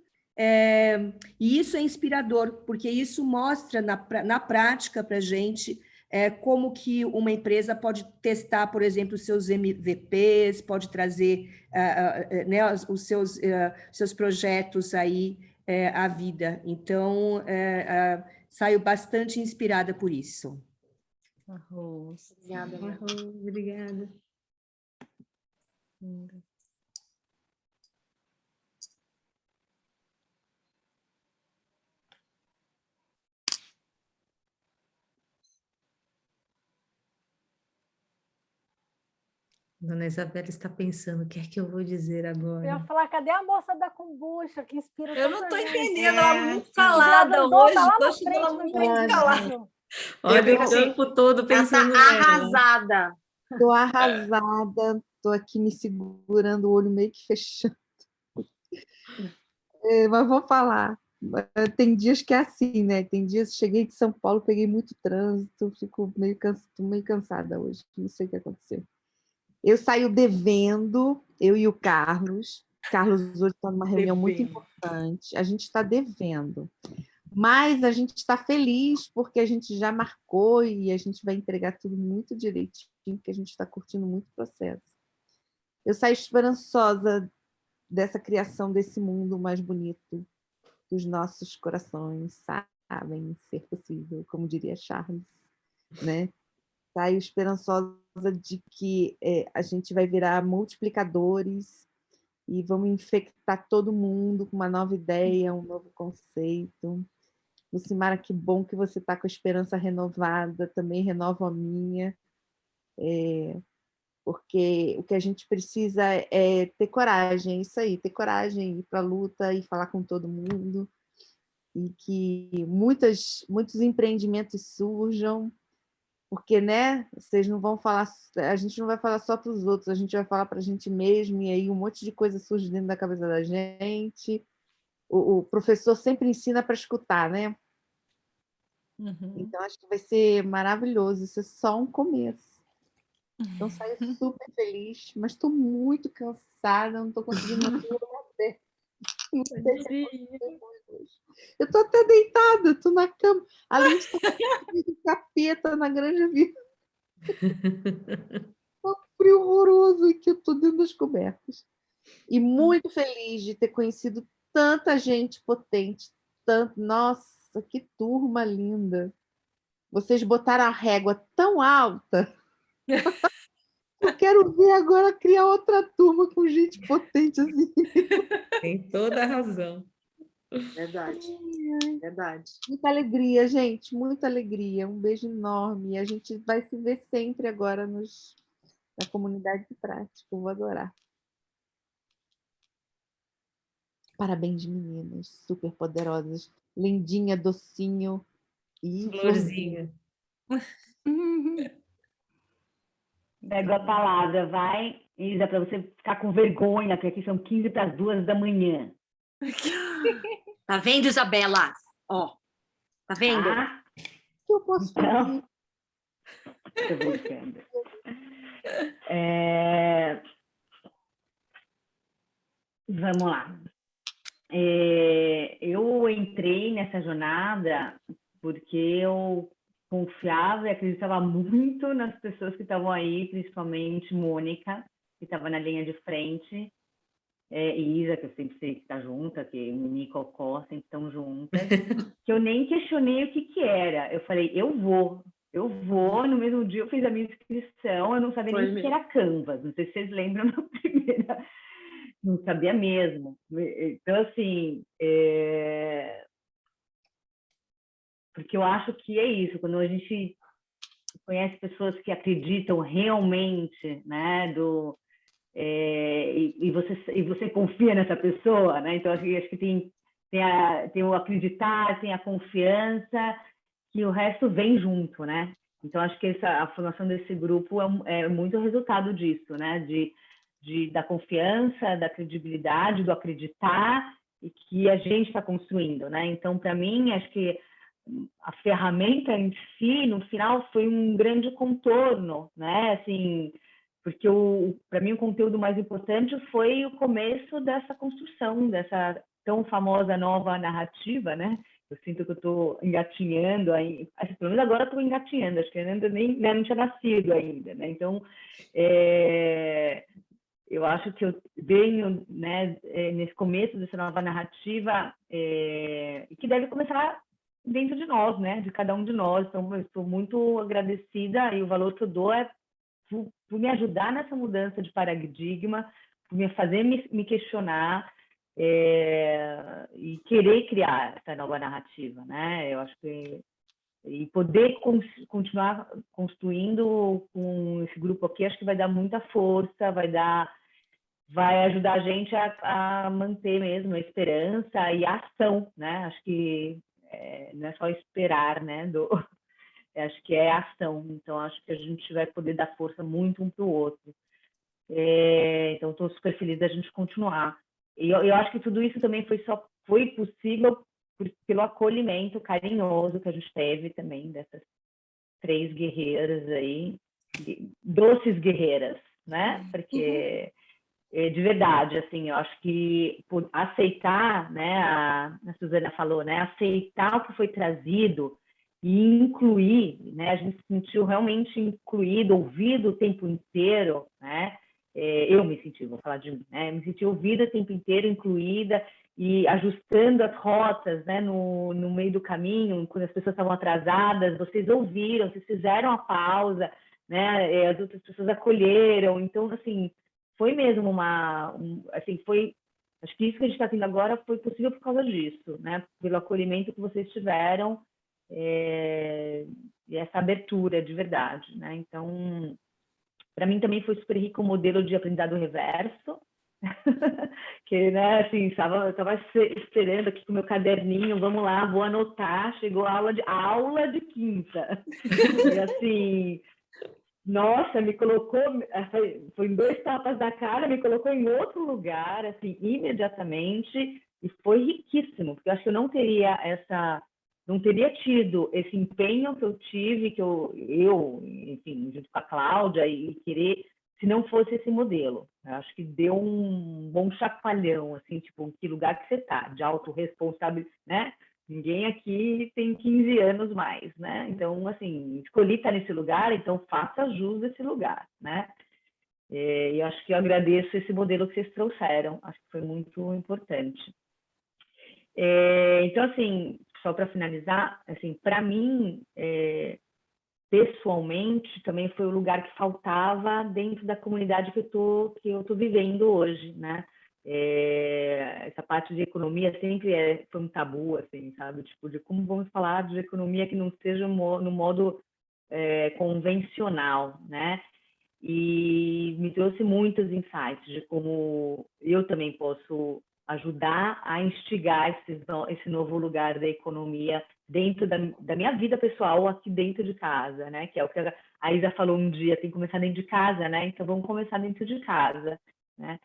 S7: E isso é inspirador, porque isso mostra na prática para a gente como que uma empresa pode testar, por exemplo, os seus MVPs, pode trazer né, os seus projetos aí à vida. Então, saio bastante inspirada por isso.
S3: Obrigada.
S6: Obrigada. Dona Isabela está pensando, o que é que eu vou dizer agora?
S5: Eu ia falar, cadê a moça da kombucha que inspira
S2: Eu não
S5: tanta
S2: estou
S5: gente?
S2: entendendo, ela é muito calada hoje. Estou achando ela muito calada.
S6: Olha o
S3: assim,
S6: campo todo pensando
S3: ela tá
S6: nela.
S3: arrasada.
S10: Estou arrasada, estou aqui me segurando, o olho meio que fechando. Mas vou falar. Tem dias que é assim, né? Tem dias, cheguei de São Paulo, peguei muito trânsito, fico meio cansada hoje, não sei o que aconteceu. Eu saio devendo, eu e o Carlos. Carlos hoje está numa reunião muito importante. A gente está devendo. Mas a gente está feliz porque a gente já marcou e a gente vai entregar tudo muito direitinho, porque a gente está curtindo muito o processo. Eu saio esperançosa dessa criação desse mundo mais bonito que os nossos corações sabem ser possível, como diria Charles, né? Saio esperançosa de que a gente vai virar multiplicadores e vamos infectar todo mundo com uma nova ideia, um novo conceito. Lucimara, que bom que você está com a esperança renovada, também renovo a minha, porque o que a gente precisa é ter coragem, isso aí, ter coragem, ir para a luta e falar com todo mundo, e que muitos empreendimentos surjam, porque, né, vocês não vão falar, a gente não vai falar só para os outros, a gente vai falar para a gente mesmo, e aí um monte de coisa surge dentro da cabeça da gente. O professor sempre ensina para escutar, né? Então, acho que vai ser maravilhoso, isso é só um começo. Então, saio super feliz, mas estou muito cansada, não estou conseguindo fazer. Não sei o que aconteceu hoje. Eu estou até deitada, estou na cama. Além de estar do capeta na Granja Vida. Estou frio horroroso e que eu estou dentro das cobertas. E muito feliz de ter conhecido tanta gente potente, nossa, que turma linda. Vocês botaram a régua tão alta. Eu quero ver agora criar outra turma com gente potente assim.
S6: Tem toda a razão.
S3: Verdade, verdade.
S10: Muita alegria, gente, muita alegria. Um beijo enorme. A gente vai se ver sempre agora na comunidade de prática. Eu vou adorar. Parabéns, meninas, super poderosas. Lindinha, docinho e florzinha.
S1: Pego a palavra, vai, Isa, para você ficar com vergonha, que aqui são 15 para as 2 da manhã.
S3: Tá vendo, Isabela? Ó, tá vendo?
S1: Tá?
S10: O que eu posso fazer?
S1: Tô brincando. Vamos lá. Eu entrei nessa jornada porque eu confiava e acreditava muito nas pessoas que estavam aí, principalmente Mônica, que estava na linha de frente, e Isa, que eu sempre sei que está junta, que Mini e Cocó sempre estão juntas, que eu nem questionei o que era. Eu falei, eu vou. No mesmo dia eu fiz a minha inscrição, eu não sabia nem o que era Canvas, não sei se vocês lembram na primeira, não sabia mesmo. Então, assim, porque eu acho que é isso, quando a gente conhece pessoas que acreditam realmente, né, e você confia nessa pessoa, né? Então, acho que tem o acreditar, tem a confiança, que o resto vem junto, né? Então, acho que a formação desse grupo é muito resultado disso, né? Da confiança, da credibilidade, do acreditar e que a gente está construindo, né? Então, para mim, acho que a ferramenta em si, no final, foi um grande contorno, né? Assim, porque para mim o conteúdo mais importante foi o começo dessa construção, dessa tão famosa nova narrativa, né? Eu sinto que eu estou engatinhando aí, pelo menos agora estou engatinhando, acho que eu ainda nem não tinha nascido ainda, né? Então, eu acho que eu venho, né, nesse começo dessa nova narrativa, que deve começar dentro de nós, né, de cada um de nós. Então, eu estou muito agradecida e o valor que eu dou é por me ajudar nessa mudança de paradigma, por me fazer me questionar e querer criar essa nova narrativa, né? Eu acho que e poder continuar construindo com esse grupo aqui, acho que vai dar muita força, vai ajudar a gente a manter mesmo a esperança e a ação, né? Acho que não é só esperar, né? Acho que é ação. Então, acho que a gente vai poder dar força muito um para o outro. Então, estou super feliz da gente continuar. E eu acho que tudo isso também foi possível pelo acolhimento carinhoso que a gente teve também dessas 3 guerreiras aí, doces guerreiras, né? Porque de verdade, assim, eu acho que por aceitar, né, a Suzana falou, né, aceitar o que foi trazido e incluir, né, a gente se sentiu realmente incluído, ouvido o tempo inteiro, né, eu me senti, vou falar de mim, né, me senti ouvida o tempo inteiro, incluída e ajustando as rotas, né, no meio do caminho, quando as pessoas estavam atrasadas, vocês ouviram, vocês fizeram a pausa, né, as outras pessoas acolheram, então, assim, foi mesmo assim, acho que isso que a gente está tendo agora foi possível por causa disso, né? Pelo acolhimento que vocês tiveram e essa abertura de verdade, né? Então, para mim também foi super rico o modelo de aprendizado reverso, que, né, assim, eu estava esperando aqui com o meu caderninho, vamos lá, vou anotar, chegou a aula de quinta, e assim... Nossa, me colocou, foi em 2 tapas da cara, me colocou em outro lugar, assim, imediatamente, e foi riquíssimo, porque eu acho que eu não teria tido esse empenho que eu tive, que eu enfim, junto com a Cláudia, e querer, se não fosse esse modelo. Eu acho que deu um bom chacoalhão, assim, tipo, que lugar que você está, de autorresponsabilidade, né? Ninguém aqui tem 15 anos mais, né? Então, assim, escolhi estar nesse lugar, então faça jus desse lugar, né? E eu acho que eu agradeço esse modelo que vocês trouxeram, acho que foi muito importante. Então, assim, só para finalizar, assim, para mim, pessoalmente, também foi o lugar que faltava dentro da comunidade que eu tô vivendo hoje, né? Essa parte de economia sempre foi um tabu, assim, sabe? Tipo, de como vamos falar de economia que não seja no modo convencional, né? E me trouxe muitos insights de como eu também posso ajudar a instigar esse novo lugar da economia dentro da minha vida pessoal aqui dentro de casa, né? Que é o que a Isa falou um dia, tem que começar dentro de casa, né? Então vamos começar dentro de casa, né?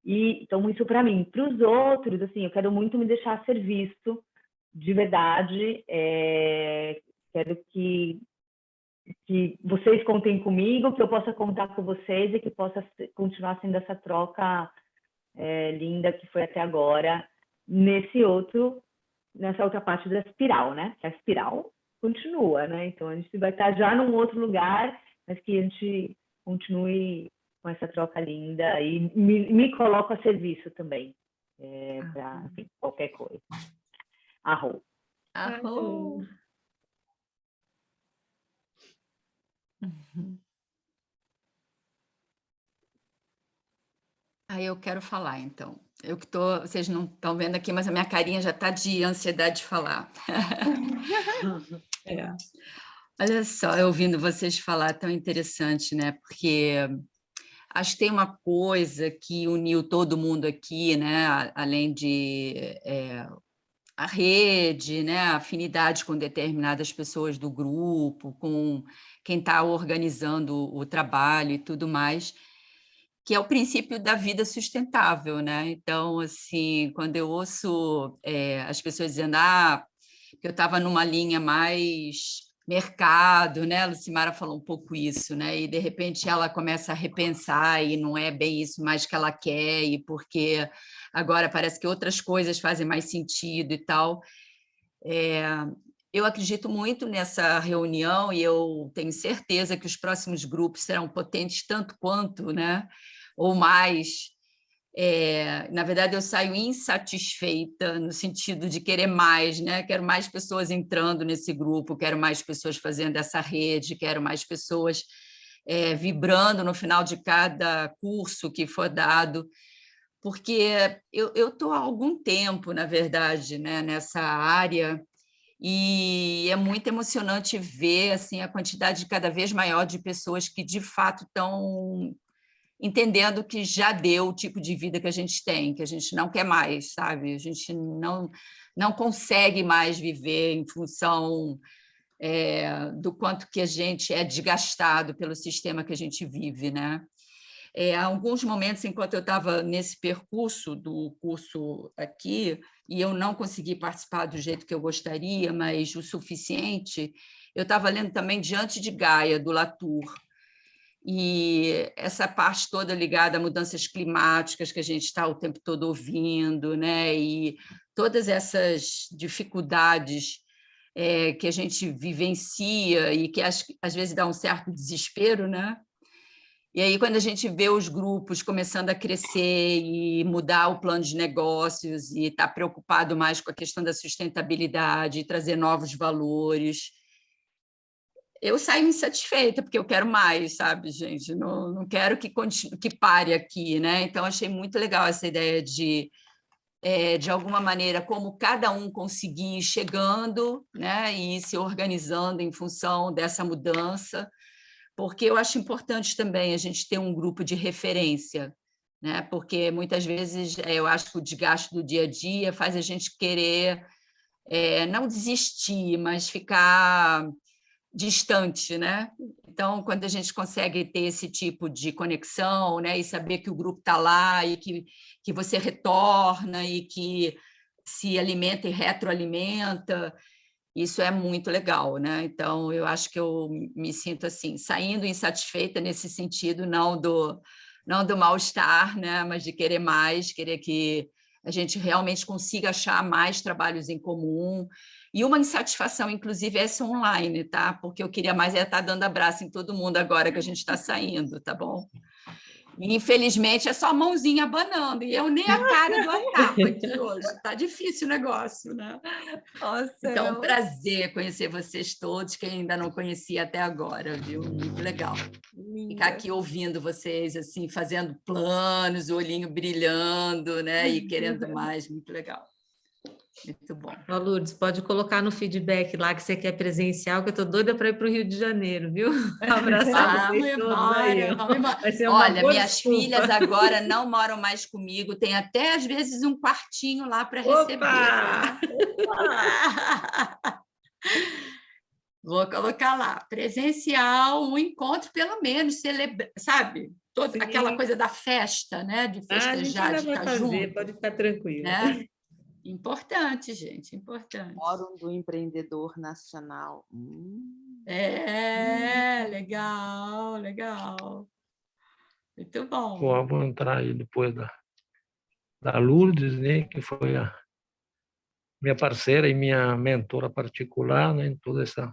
S1: E então isso para mim, para os outros, assim, eu quero muito me deixar ser visto de verdade. Quero que vocês contem comigo, que eu possa contar com vocês e que possa continuar sendo essa troca linda que foi até agora nessa outra parte da espiral, né? Que a espiral continua, né? Então a gente vai estar já num outro lugar, mas que a gente continue com essa troca linda e me coloco a serviço também para qualquer coisa. Arro.
S2: Arro. Aí eu quero falar, então. Vocês não estão vendo aqui, mas a minha carinha já está de ansiedade de falar. Olha só, eu ouvindo vocês falar, tão interessante, né? Porque acho que tem uma coisa que uniu todo mundo aqui, né? Além de a rede, né? A afinidade com determinadas pessoas do grupo, com quem está organizando o trabalho e tudo mais, que é o princípio da vida sustentável, né? Então, assim, quando eu ouço as pessoas dizendo que eu estava numa linha mais mercado, né? A Lucimara falou um pouco isso, né? E de repente ela começa a repensar e não é bem isso mais que ela quer, e porque agora parece que outras coisas fazem mais sentido e tal. Eu acredito muito nessa reunião e eu tenho certeza que os próximos grupos serão potentes tanto quanto, né? Ou mais. Na verdade, eu saio insatisfeita no sentido de querer mais, né? Quero mais pessoas entrando nesse grupo, quero mais pessoas fazendo essa rede, quero mais pessoas vibrando no final de cada curso que for dado, porque eu estou há algum tempo, na verdade, né, nessa área, e é muito emocionante ver assim, a quantidade cada vez maior de pessoas que, de fato, estão entendendo que já deu o tipo de vida que a gente tem, que a gente não quer mais, sabe? A gente não consegue mais viver em função do quanto que a gente é desgastado pelo sistema que a gente vive, né? Há alguns momentos, enquanto eu estava nesse percurso do curso aqui, e eu não consegui participar do jeito que eu gostaria, mas o suficiente, eu estava lendo também Diante de Gaia, do Latour, e essa parte toda ligada a mudanças climáticas que a gente está o tempo todo ouvindo, né? E todas essas dificuldades que a gente vivencia e que às vezes dá um certo desespero, né? E aí, quando a gente vê os grupos começando a crescer e mudar o plano de negócios e estar preocupado mais com a questão da sustentabilidade e trazer novos valores, eu saio insatisfeita, porque eu quero mais, sabe, gente? Não quero que pare aqui, né? Então, achei muito legal essa ideia de alguma maneira, como cada um conseguir ir chegando, né? E ir se organizando em função dessa mudança, porque eu acho importante também a gente ter um grupo de referência, né? Porque muitas vezes eu acho que o desgaste do dia a dia faz a gente querer não desistir, mas ficar distante, né? Então, quando a gente consegue ter esse tipo de conexão, né, e saber que o grupo está lá e que você retorna e que se alimenta e retroalimenta, isso é muito legal, né? Então, eu acho que eu me sinto assim, saindo insatisfeita nesse sentido, não do mal-estar, né? Mas de querer mais, querer que a gente realmente consiga achar mais trabalhos em comum. E uma insatisfação, inclusive, é essa online, tá? Porque eu queria mais estar dando abraço em todo mundo agora que a gente está saindo, tá bom?
S11: Infelizmente, é só a mãozinha abanando, e eu nem a cara do Atapa aqui hoje. Está difícil o negócio, né? Então, é um prazer conhecer vocês todos, que ainda não conhecia até agora, viu? Muito legal. Ficar aqui ouvindo vocês, assim, fazendo planos, o olhinho brilhando, né? E querendo mais, muito legal. Muito bom.
S6: Ó, Lourdes, pode colocar no feedback lá que você quer presencial, que eu estou doida para ir para o Rio de Janeiro, viu? Abraçar vocês todos aí.
S11: Vamos embora.
S6: Vai ser uma
S11: Olha,
S6: boa
S11: minhas
S6: desculpa.
S11: filhas agora não moram mais comigo, tem até, às vezes, um quartinho lá para receber. Vou colocar lá, presencial, um encontro, pelo menos, sabe? Aquela coisa da festa, né? De festejar, de estar junto.
S6: Pode ficar tranquilo.
S11: Né? Importante, gente, importante.
S12: Fórum do Empreendedor Nacional.
S11: Legal, legal. Muito bom.
S8: Vamos entrar aí depois da Lourdes, né, que foi a minha parceira e minha mentora particular, né, em toda essa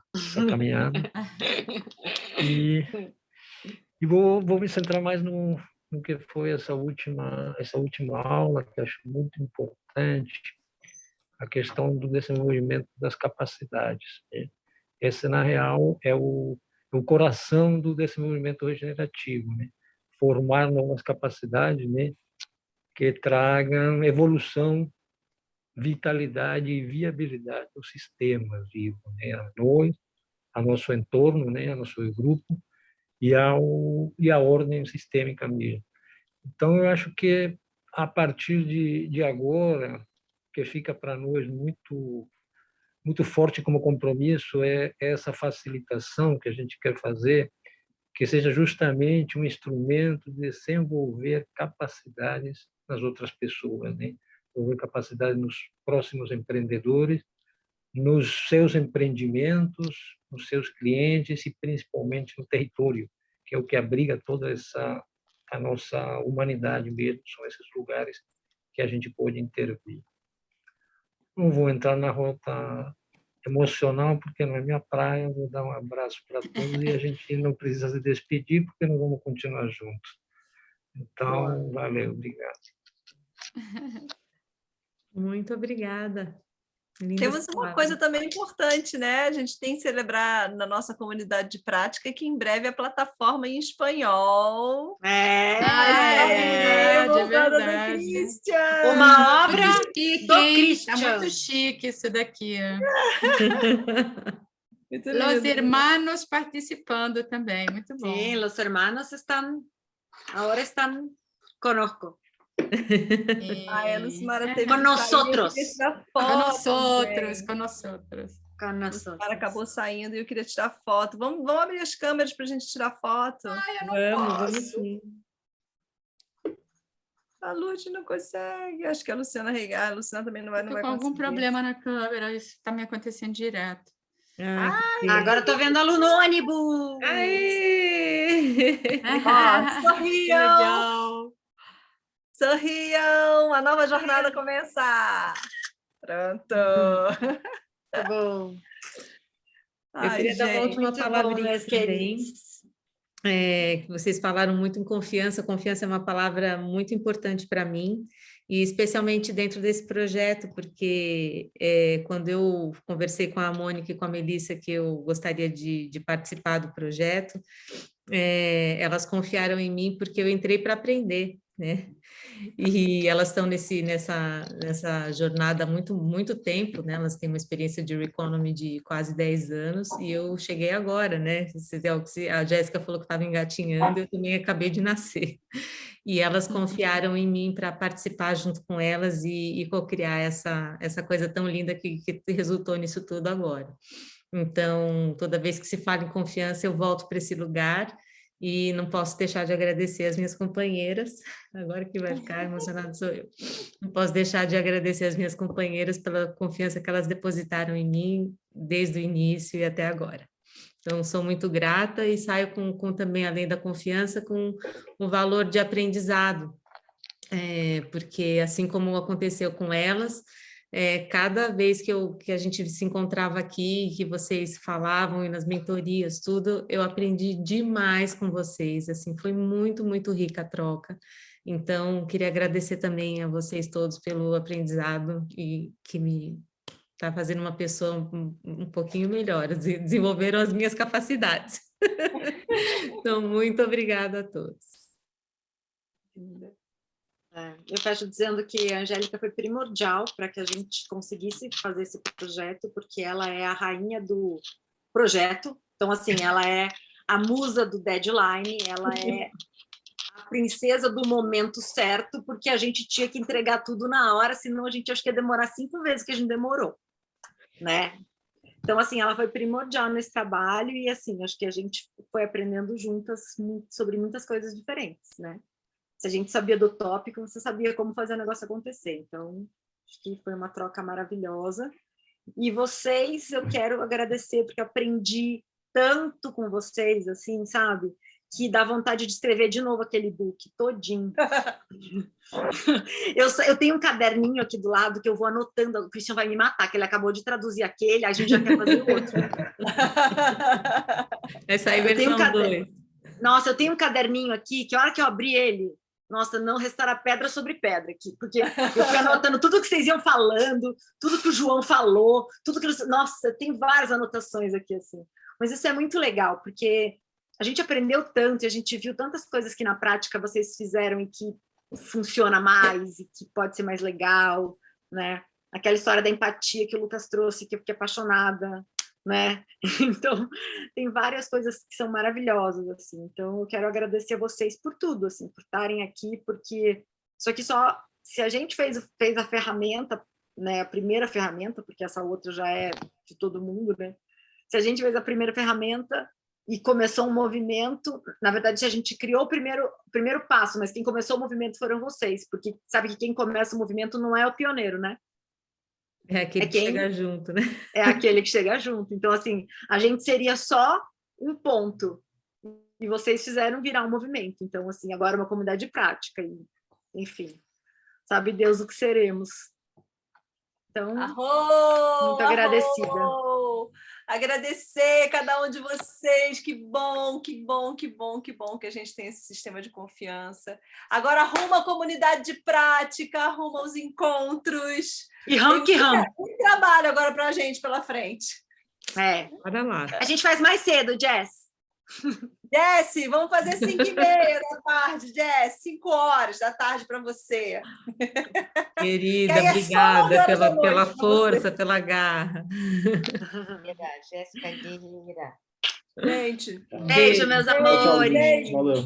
S8: caminhada. E vou me centrar mais no que foi essa última aula, que acho muito importante, a questão do desenvolvimento das capacidades, né? Esse, na real, é o coração do desenvolvimento regenerativo, né? Formar novas capacidades, né, que tragam evolução, vitalidade e viabilidade do sistema vivo, né? A nós, a nosso entorno, né, a nosso grupo e a ordem sistêmica mesmo. Então, eu acho que a partir de agora, que fica para nós muito forte como compromisso é essa facilitação que a gente quer fazer, que seja justamente um instrumento de desenvolver capacidades nas outras pessoas, né? Desenvolver capacidade nos próximos empreendedores, nos seus empreendimentos, nos seus clientes e principalmente no território, que é o que abriga toda a nossa humanidade mesmo, são esses lugares que a gente pode intervir. Não vou entrar na rota emocional, porque não é minha praia, vou dar um abraço para todos e a gente não precisa se despedir, porque nós vamos continuar juntos. Então, valeu, obrigado.
S6: Muito obrigada.
S2: Temos uma coisa também importante, né? A gente tem que celebrar na nossa comunidade de prática que em breve a plataforma em espanhol.
S11: Verdade.
S2: Christian.
S3: Uma obra
S11: chique,
S3: do Christian.
S11: Está muito chique isso daqui.
S2: Muito
S11: Los
S2: lindo.
S11: hermanos participando também, muito bom.
S3: Sí, los hermanos ahora están, conozco.
S2: Ai, a Lucimara teve
S3: Com
S2: que
S3: nós
S2: sair,
S3: outros.
S2: eu queria tirar
S11: Com
S2: foto,
S11: nós outros,
S2: gente.
S11: com nós outros.
S3: Con
S2: A
S3: nosotros.
S2: Lucimara acabou saindo e eu queria tirar foto. Vamos abrir as câmeras para a gente tirar foto.
S6: Vamos sim.
S2: A Lourdes não consegue. Acho que a Luciana Regar, a Luciana também não vai
S11: Estou com
S2: conseguir.
S11: algum problema na câmera, isso está me acontecendo direto.
S3: Agora estou vendo a Lu no ônibus.
S2: Ó, sorriam,
S11: Legal.
S2: sorriam, a nova jornada começa. Pronto.
S3: Tá bom.
S6: Eu queria dar uma última
S3: muito bom,
S6: palavrinha
S3: meus
S6: também.
S3: queridos.
S6: Que vocês falaram muito em confiança. Confiança é uma palavra muito importante para mim, e especialmente dentro desse projeto, porque quando eu conversei com a Mônica e com a Melissa que eu gostaria de participar do projeto, elas confiaram em mim porque eu entrei para aprender, né? E elas estão nessa jornada há muito tempo, né? Elas têm uma experiência de Reconomy de quase 10 anos, e eu cheguei agora, né? A Jéssica falou que estava engatinhando, eu também acabei de nascer. E elas confiaram em mim para participar junto com elas e co-criar essa coisa tão linda que resultou nisso tudo agora. Então, toda vez que se fala em confiança, eu volto para esse lugar. E não posso deixar de agradecer as minhas companheiras, agora que vai ficar emocionado sou eu. Não posso deixar de agradecer as minhas companheiras pela confiança que elas depositaram em mim desde o início e até agora. Então, sou muito grata e saio com também, além da confiança, com o valor de aprendizado, porque assim como aconteceu com elas, cada vez que a gente se encontrava aqui, que vocês falavam e nas mentorias, tudo, eu aprendi demais com vocês, assim, foi muito, muito rica a troca. Então, queria agradecer também a vocês todos pelo aprendizado e que me está fazendo uma pessoa um pouquinho melhor, desenvolveram as minhas capacidades. Então, muito obrigada a todos.
S3: Eu fecho dizendo que a Angélica foi primordial para que a gente conseguisse fazer esse projeto, porque ela é a rainha do projeto. Então, assim, ela é a musa do deadline, ela é a princesa do momento certo, porque a gente tinha que entregar tudo na hora, senão a gente acho que ia demorar 5 vezes que a gente demorou, né? Então, assim, ela foi primordial nesse trabalho e, assim, acho que a gente foi aprendendo juntas sobre muitas coisas diferentes, né? Se a gente sabia do tópico, você sabia como fazer o negócio acontecer. Então, acho que foi uma troca maravilhosa. E vocês, eu quero agradecer, porque eu aprendi tanto com vocês, assim, sabe? Que dá vontade de escrever de novo aquele book todinho. Eu tenho um caderninho aqui do lado que eu vou anotando. O Christian vai me matar, que ele acabou de traduzir aquele, a gente já quer fazer o outro.
S6: Essa aí, versão 2.
S3: Nossa, eu tenho um caderninho aqui, que a hora que eu abri ele, nossa, não restará pedra sobre pedra aqui, porque eu fui anotando tudo que vocês iam falando, tudo que o João falou, tudo que... Nossa, tem várias anotações aqui, assim. Mas isso é muito legal, porque a gente aprendeu tanto e a gente viu tantas coisas que na prática vocês fizeram e que funciona mais e que pode ser mais legal, né? Aquela história da empatia que o Lucas trouxe, que eu fiquei apaixonada, né? Então, tem várias coisas que são maravilhosas, assim. Então, eu quero agradecer a vocês por tudo, assim, por estarem aqui, porque isso aqui só... Se a gente fez a ferramenta, né, a primeira ferramenta, porque essa outra já é de todo mundo, né? Se a gente fez a primeira ferramenta e começou um movimento, na verdade, a gente criou o primeiro passo, mas quem começou o movimento foram vocês, porque sabe que quem começa o movimento não é o pioneiro, né?
S6: É aquele que chega junto, né?
S3: É aquele que chega junto. Então, assim, a gente seria só um ponto. E vocês fizeram virar um movimento. Então, assim, agora é uma comunidade prática. E, enfim, sabe Deus o que seremos. Então, muito agradecida.
S2: Agradecer cada um de vocês. Que bom, que bom, que bom, que bom que a gente tem esse sistema de confiança. Agora arruma a comunidade de prática, arruma os encontros.
S3: E tem
S2: trabalho agora para a gente pela frente.
S6: Bora lá.
S3: A gente faz mais cedo, Jess.
S2: Jess, vamos fazer 5h30 da tarde, Jess. 5 horas da tarde para você.
S6: Querida, obrigada pela força, pela garra.
S12: Jéssica guerreira.
S2: Gente,
S3: beijo, meus amores.
S4: Valeu.